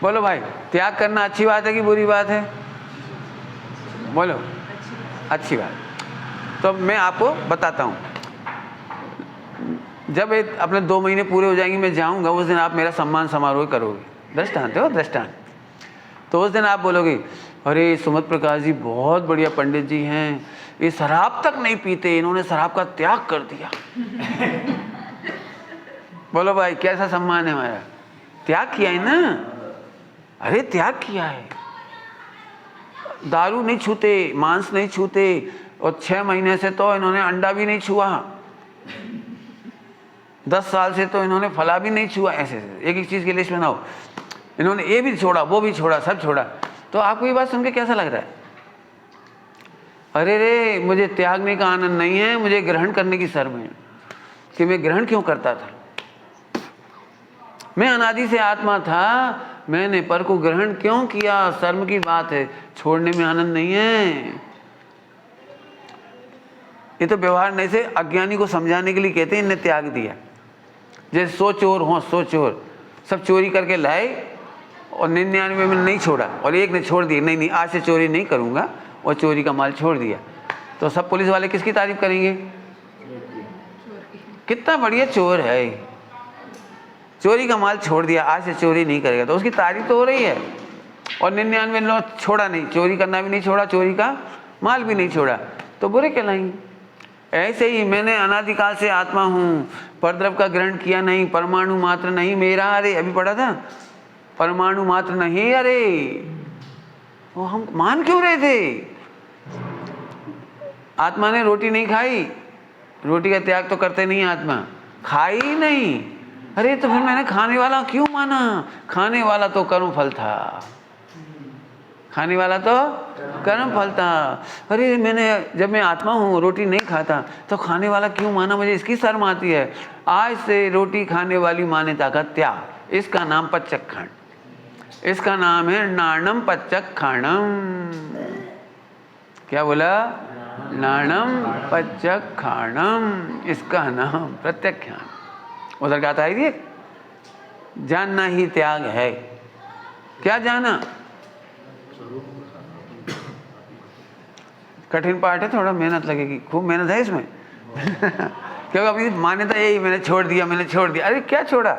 बोलो भाई, त्याग करना अच्छी बात है कि बुरी बात है? बोलो। अच्छी बात। तो मैं आपको बताता हूँ, जब अपने 2 महीने पूरे हो जाएंगे, मैं जाऊंगा, उस दिन आप मेरा सम्मान समारोह करोगे। दृष्टांत है वो, दृष्टांत। तो उस दिन आप बोलोगे, अरे सुमत प्रकाश जी बहुत बढ़िया पंडित जी हैं, ये शराब तक नहीं पीते, इन्होंने शराब का त्याग कर दिया बोलो भाई, कैसा सम्मान है हमारा? त्याग किया है ना? अरे त्याग किया है। दारू नहीं छूते, मांस नहीं छूते, और 6 महीने से तो इन्होंने अंडा भी नहीं छुआ, 10 साल से तो इन्होंने फला भी नहीं छुआ। ऐसे एक एक चीज की लिस्ट बनाओ, इन्होंने ये भी छोड़ा, वो भी छोड़ा, सब छोड़ा। तो आपको ये बात सुन के कैसा लग रहा है? अरे रे, मुझे त्यागने का आनंद नहीं है, मुझे ग्रहण करने की शर्म है कि मैं ग्रहण क्यों करता था। मैं अनादि से आत्मा था, मैंने पर को ग्रहण क्यों किया? शर्म की बात है, छोड़ने में आनंद नहीं है। ये तो व्यवहार नहीं से अज्ञानी को समझाने के लिए कहते हैं, इनने त्याग दिया। जैसे 100 चोर हों, 100 चोर सब चोरी करके लाए और 99 में नहीं छोड़ा, और एक ने छोड़ दिया, नहीं आज से चोरी नहीं करूंगा, और चोरी का माल छोड़ दिया। तो सब पुलिस वाले किसकी तारीफ करेंगे? कितना बढ़िया चोर है, चोरी का माल छोड़ दिया, आज से चोरी नहीं करेगा, तो उसकी तारीफ तो हो रही है। और 99 लोग छोड़ा नहीं, चोरी करना भी नहीं छोड़ा, चोरी का माल भी नहीं छोड़ा, तो बुरे कहलाएंगे। ऐसे ही मैंने अनादिकाल से आत्मा हूँ, परद्रव्य का ग्रहण किया नहीं, परमाणु मात्र नहीं मेरा। अरे अभी पढ़ा था, परमाणु मात्र नहीं। अरे वो हम मान क्यों रहे थे? आत्मा ने रोटी नहीं खाई, रोटी का त्याग तो करते नहीं आत्मा, खाई नहीं। अरे तो फिर मैंने खाने वाला क्यों माना? खाने वाला तो कर्म फल था, खाने वाला तो कर्म फल था। अरे मैंने, जब मैं आत्मा हूँ, रोटी नहीं खाता, तो खाने वाला क्यों माना? मुझे इसकी शर्म आती है। आज से रोटी खाने वाली मान्यता का त्याग, इसका नाम पच्चक, इसका नाम है नाणम पच्चक खाणम। क्या बोला? नाणम पच्चक खाणम, इसका नाम प्रत्यक्ष ज्ञान। उधर गाथा आई थी, जानना ही त्याग है। क्या जाना? कठिन पाठ है, थोड़ा मेहनत लगेगी, खूब मेहनत है इसमें। क्योंकि अपनी मान्यता यही, मैंने छोड़ दिया, मैंने छोड़ दिया। अरे क्या छोड़ा?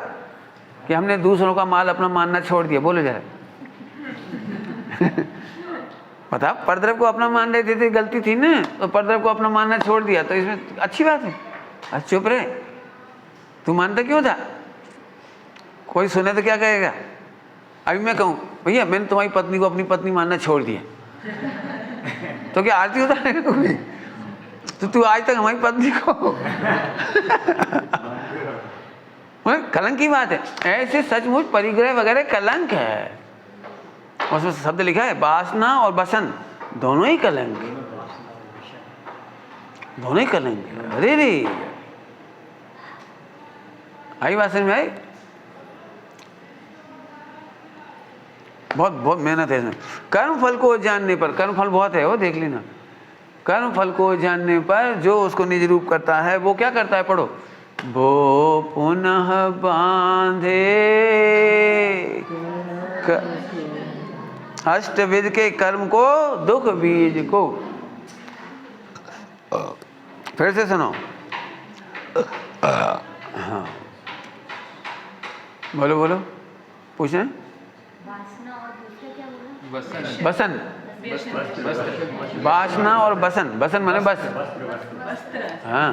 कि हमने दूसरों का माल अपना मानना छोड़ दिया। बोलो जरा। पता, परद्रव को अपना मान रहे थे, गलती थी ना, तो परद्रव को अपना मानना छोड़ दिया, तो इसमें अच्छी बात है। अच्छा चुप रहे, तू मानता क्यों था? कोई सुने तो क्या कहेगा? अभी मैं कहूँ भैया मैंने तुम्हारी पत्नी को अपनी पत्नी मानना छोड़ दिया, तो क्या आरती उतारेगा कोई? तो तू आज तक हमारी पत्नी को कलंक की बात है। ऐसे सचमुच परिग्रह वगैरह कलंक है। उसमें शब्द लिखा है वासना और बसन दोनों ही कलंक है, दोनों ही कलंक है। अरे रे, आई बात समझ में आई? बहुत बहुत मेहनत है इसमें। कर्म फल को जानने पर, कर्म फल बहुत है वो, देख लेना। कर्म फल को जानने पर जो उसको निज रूप करता है वो क्या करता है? पढ़ो, वो पुनः बांधे अष्टविध के कर्म को, दुख बीज को। फिर से सुनो। हाँ बोलो बोलो, पूछे। वासना और दूसरा क्या बोला? बसन, वासना और बसन, बसन माने बस। हाँ,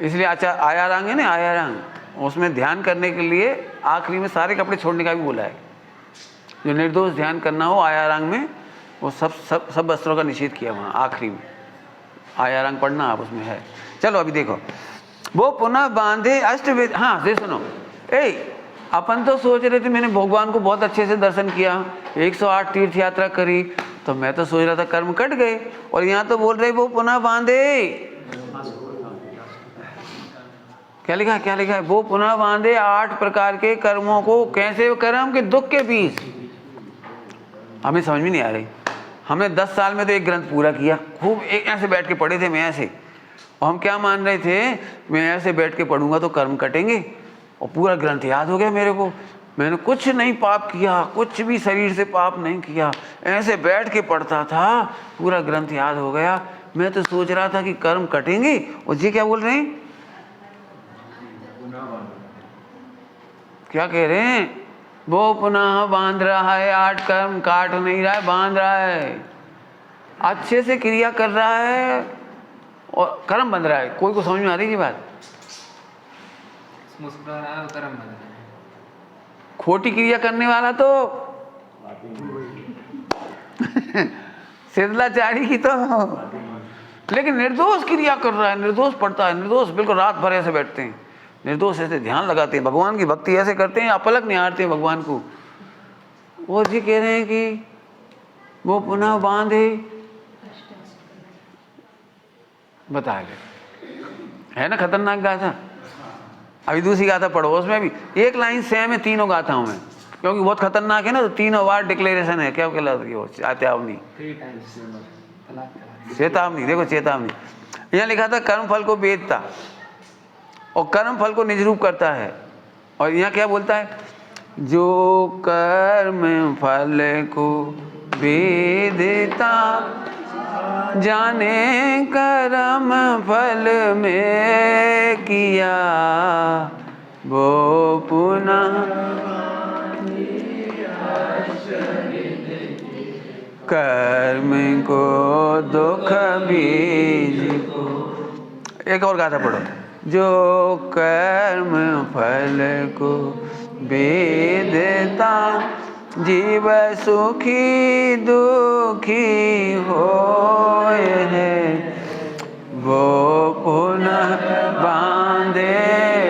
इसलिए अच्छा आयारांग है ना, आयारांग, उसमें ध्यान करने के लिए आखिरी में सारे कपड़े छोड़ने का भी बोला है। जो निर्दोष ध्यान करना हो आयारांग में, वो सब वस्त्रों का निषेध किया वहाँ आखिरी में। आयारांग पढ़ना आप, उसमें है। चलो अभी देखो, वो पुनः बांधे अष्टवेद। हाँ से सुनो, अपन तो सोच रहे थे मैंने भगवान को बहुत अच्छे से दर्शन किया, 108 तीर्थ यात्रा करी, तो मैं तो सोच रहा था कर्म कट गए, और यहाँ तो बोल रहे वो पुनः बांधे। क्या लिखा है? क्या लिखा है? वो पुनः बांधे 8 प्रकार के कर्मों को। कैसे कर्म? के दुख के बीच। हमें समझ में नहीं आ रही। हमने 10 साल में तो एक ग्रंथ पूरा किया, खूब एक ऐसे बैठ के पढ़े थे मैं ऐसे, और हम क्या मान रहे थे, मैं ऐसे बैठ के पढ़ूंगा तो कर्म कटेंगे, और पूरा ग्रंथ याद हो गया मेरे को। मैंने कुछ नहीं पाप किया, कुछ भी शरीर से पाप नहीं किया, ऐसे बैठ के पढ़ता था, पूरा ग्रंथ याद हो गया। मैं तो सोच रहा था कि कर्म कटेंगे, और जी क्या बोल रहे हैं? क्या कह रहे हैं? वो पुनः बांध रहा है, 8 कर्म काट नहीं रहा है, बांध रहा है, अच्छे से क्रिया कर रहा है और कर्म बंध रहा है। कोई को समझ में आ रही है बात? मुस्कुरा रहा है, कर्म बंध रहा है। खोटी क्रिया करने वाला तो सिद्धलाचारी की तो, लेकिन निर्दोष क्रिया कर रहा है, निर्दोष पढ़ता है, निर्दोष बिल्कुल रात भर ऐसे बैठते हैं, निर्दोष ऐसे ध्यान लगाते हैं, भगवान की भक्ति ऐसे करते हैं, अपलक निहारते हैं भगवान को। वो जी कह रहे हैं कि वो पुनः बांधे, बता ले, है ना खतरनाक गाथा। अभी दूसरी गाथा पढ़ो, उसमें भी एक लाइन सेम है तीनों गाथाओं में, क्योंकि बहुत खतरनाक है ना, तो तीनों बार डिक्लेरेशन है। क्या कहलाती है वो? चेतावनी। चेतावनी, देखो चेतावनी। यहाँ लिखा था कर्म फल को वेदता और कर्म फल को निज रूप करता है, और यहाँ क्या बोलता है? जो कर्म फल को वेदता जाने कर्म फल में किया, वो पुनः कर्म को दुख बीज को। एक और गाथा पढ़ो, जो कर्म फल को वेदता जीव सुखी दुखी होए है, वो पुनः बांधे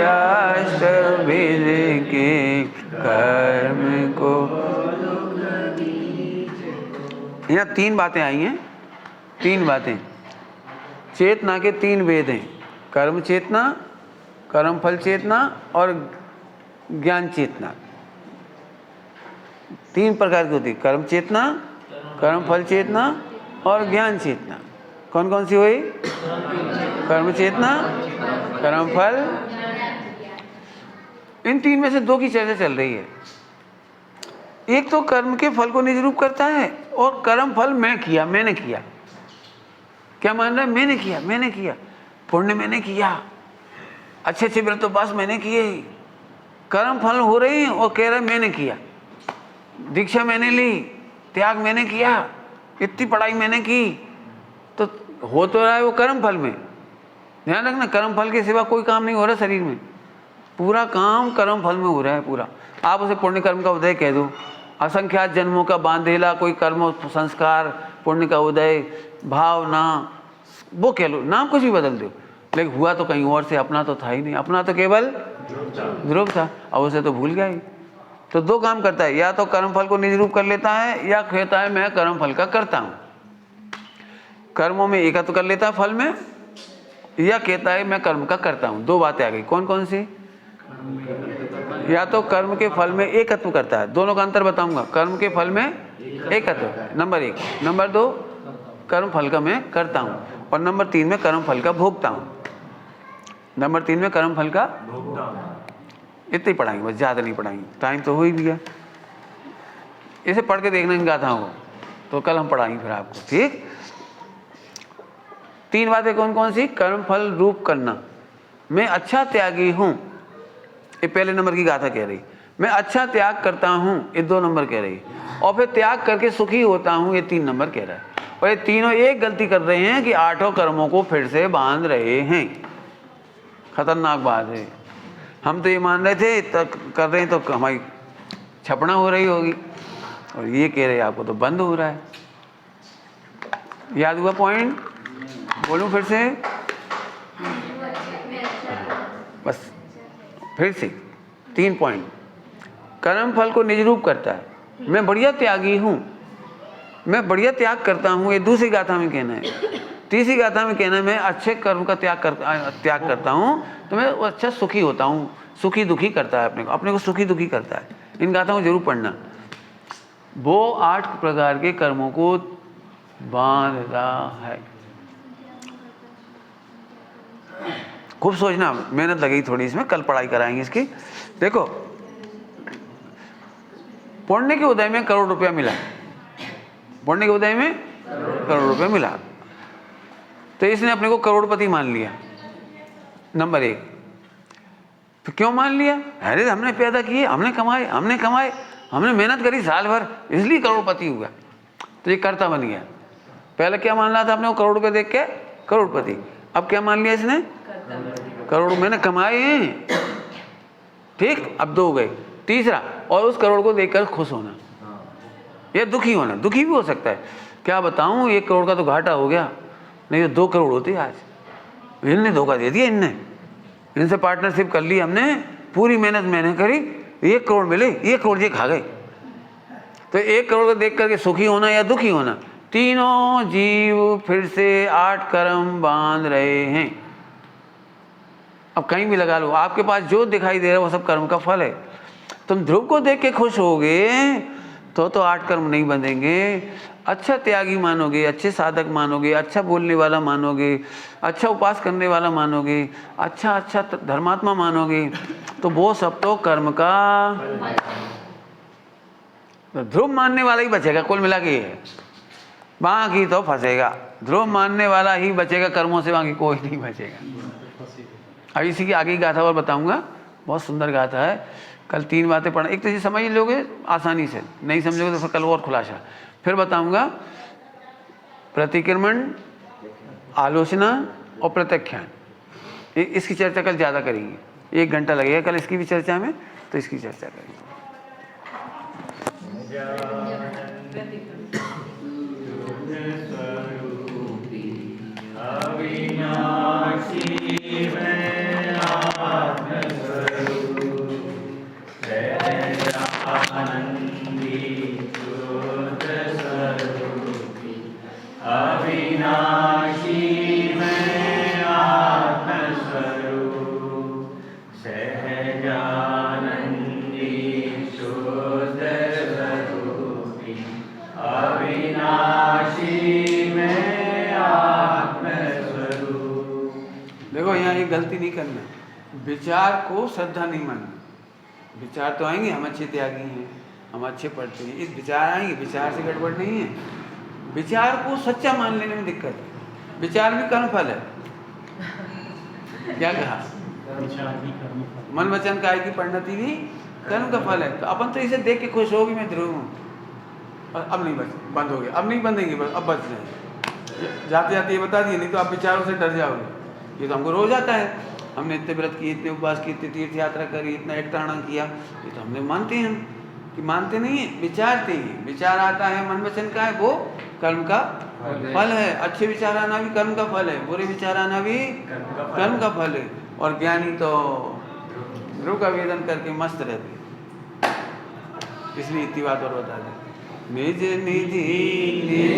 अष्टविध के कर्म को। यहाँ 3 बातें आई हैं, 3 बातें। चेतना के 3 वेद हैं, कर्म चेतना, कर्म फल चेतना और ज्ञान चेतना। 3 प्रकार की होती है, कर्म चेतना, कर्म फल चेतना और ज्ञान चेतना। कौन कौन सी हुई? कर्म चेतना, कर्म फल इन तीन में से दो की चर्चा चल रही है। एक तो कर्म के फल को निज रूप करता है, और कर्म फल मैं किया, मैंने किया। क्या मान रहा है? मैंने किया, पुण्य मैंने किया, अच्छे अच्छे व्रत उपास मैंने किए, कर्म फल हो रहे हैं और कह रहे मैंने किया, दीक्षा मैंने ली, त्याग मैंने किया, इतनी पढ़ाई मैंने की, तो हो तो रहा है वो कर्म फल में। ध्यान रखना, कर्म फल के सिवा कोई काम नहीं हो रहा शरीर में, पूरा काम कर्म फल में हो रहा है पूरा। आप उसे पुण्य कर्म का उदय कह दो, असंख्यात जन्मों का बांधेला कोई कर्म संस्कार, पुण्य का उदय, भावना, वो कह लो, नाम कुछ भी बदल दो, लेकिन हुआ तो कहीं और से, अपना तो था ही नहीं, अपना तो केवल ध्रुव था, और उसे तो भूल गया ही। तो दो काम करता है, या तो कर्म फल को निज रूप कर लेता है, या कहता है मैं कर्म फल का करता हूँ। कर्मों में एकत्व कर लेता है फल में, या कहता है मैं कर्म का करता हूँ। दो बातें आ गई, कौन कौन सी? या तो कर्म के फल में एकत्व करता है, दोनों का अंतर बताऊंगा। कर्म के फल में एकत्व, नंबर एक। नंबर दो, कर्म फल का मैं करता हूँ, और नंबर तीन में कर्म फल का भोगता हूँ। नंबर तीन में कर्म फल का इतनी पढ़ाएंगे बस, ज़्यादा नहीं पढ़ाएंगे, टाइम तो हो ही गया। इसे पढ़ के देखना इन गाथाओं को, तो कल हम पढ़ाएंगे फिर आपको, ठीक। तीन बातें कौन कौन सी? कर्म फल रूप करना, मैं अच्छा त्यागी हूँ, ये पहले नंबर की गाथा कह रही। मैं अच्छा त्याग करता हूँ, ये 2 नंबर कह रही। और फिर त्याग करके सुखी होता हूँ, ये 3 नंबर कह रहा है। और ये तीनों एक गलती कर रहे हैं कि 8 कर्मों को फिर से बांध रहे हैं। खतरनाक बात है। हम तो ये मान रहे थे तक कर रहे हैं तो हमारी छपना हो रही होगी, और ये कह रहे आपको तो बंद हो रहा है। याद हुआ पॉइंट? बोलूं फिर से? बस फिर से 3 पॉइंट। कर्म फल को निज रूप करता है, मैं बढ़िया त्यागी हूँ, मैं बढ़िया त्याग करता हूँ, ये दूसरी गाथा में कहना है। तीसरी गाथा में कहना है मैं अच्छे कर्म का त्याग करता हूँ, तो मैं अच्छा सुखी होता हूँ। सुखी दुखी करता है अपने को सुखी दुखी करता है। इन गाथाओं को जरूर पढ़ना। वो 8 प्रकार के कर्मों को बांध रहा है। खूब सोचना, मेहनत लगेगी थोड़ी इसमें, कल पढ़ाई कराएंगे इसकी। देखो, पुण्य के उदय में करोड़ रुपया मिला, पुण्य के उदय में करोड़ रुपया मिला, तो इसने अपने को करोड़पति मान लिया, नंबर 1। तो क्यों मान लिया? अरे हमने पैदा किए, हमने कमाए, हमने मेहनत करी साल भर, इसलिए करोड़पति हुआ। तो ये कर्ता बन गया। पहले क्या मान रहा था अपने को? करोड़ रुपये देख के करोड़पति। अब क्या मान लिया इसने? करोड़ मैंने कमाए हैं, ठीक। अब 2 हो गए। तीसरा, और उस करोड़ को देखकर खुश होना या दुखी होना। दुखी भी हो सकता है। क्या बताऊं, 1 करोड़ का तो घाटा हो गया, नहीं तो 2 करोड़ होती आज। इनने धोखा दे दिया, इनसे पार्टनरशिप कर ली हमने, पूरी मेहनत मैंने करी, 1 करोड़ मिले, 1 करोड़ ये खा गए। तो 1 करोड़ को देख करके सुखी होना या दुखी होना। तीनों जीव फिर से 8 कर्म बांध रहे हैं। अब कहीं भी लगा लो, आपके पास जो दिखाई दे रहा है वो सब कर्म का फल है। तुम ध्रुव को देख के खुश होगे तो 8 कर्म नहीं बंधेंगे। अच्छा त्यागी मानोगे, अच्छे साधक मानोगे, अच्छा बोलने वाला मानोगे, अच्छा उपास करने वाला मानोगे, अच्छा धर्मात्मा मानोगे, तो वो सब तो कर्म का तो ध्रुव मानने वाला ही बचेगा। कुल मिला के है, बाकी तो फंसेगा। ध्रुव मानने वाला ही बचेगा कर्मों से, बाकी कोई नहीं बचेगा। अब इसी की आगे की गाथा और बताऊंगा, बहुत सुंदर गाथा है। कल 3 बातें पढ़ना, एक तो ये समझ लोगे आसानी से, नहीं समझोगे तो फिर कल और खुलासा। फिर बताऊंगा प्रतिक्रमण, आलोचना और प्रत्याख्यान। इसकी चर्चा कल ज़्यादा करेंगे, 1 घंटा लगेगा कल इसकी भी चर्चा में, तो इसकी चर्चा करेंगे। देखो यहाँ एक गलती नहीं करना, विचार को श्रद्धा नहीं मानना। विचार तो आएंगे, हम अच्छे त्यागी हैं, हम अच्छे पढ़ते हैं, इस विचार आएंगे, विचार से गड़बड़ नहीं है। विचार को सच्चा मान लेने में दिक्कत है। विचार भी कर्म फल है। क्या कहा? मन वचन काय की परिणति भी कर्म का फल है। तो अपन तो इसे देख के खुश हो कि मैं ध्रुव हूँ, अब नहीं बच, बंद हो गया, अब नहीं बंदेंगे, बस अब बच रहे। जाते जाते ये बता दिए, नहीं तो आप विचारों से डर जाओगे। ये तो हमको रोज आता है, हमने इतने व्रत किए, इतने उपवास किए, इतनी तीर्थ यात्रा करी, इतना एकटाणा किया, ये तो हमने मानते हैं। हम कि मानते नहीं है, विचारते हैं। विचार आता है मन वचन का है, वो कर्म का फल है। अच्छे विचार आना भी कर्म का फल है, बुरे विचार आना भी कर्म का फल है। और ज्ञानी तो ध्रुव का वेदन करके मस्त रहते। इसलिए इतनी बात और बता दें। निज निधि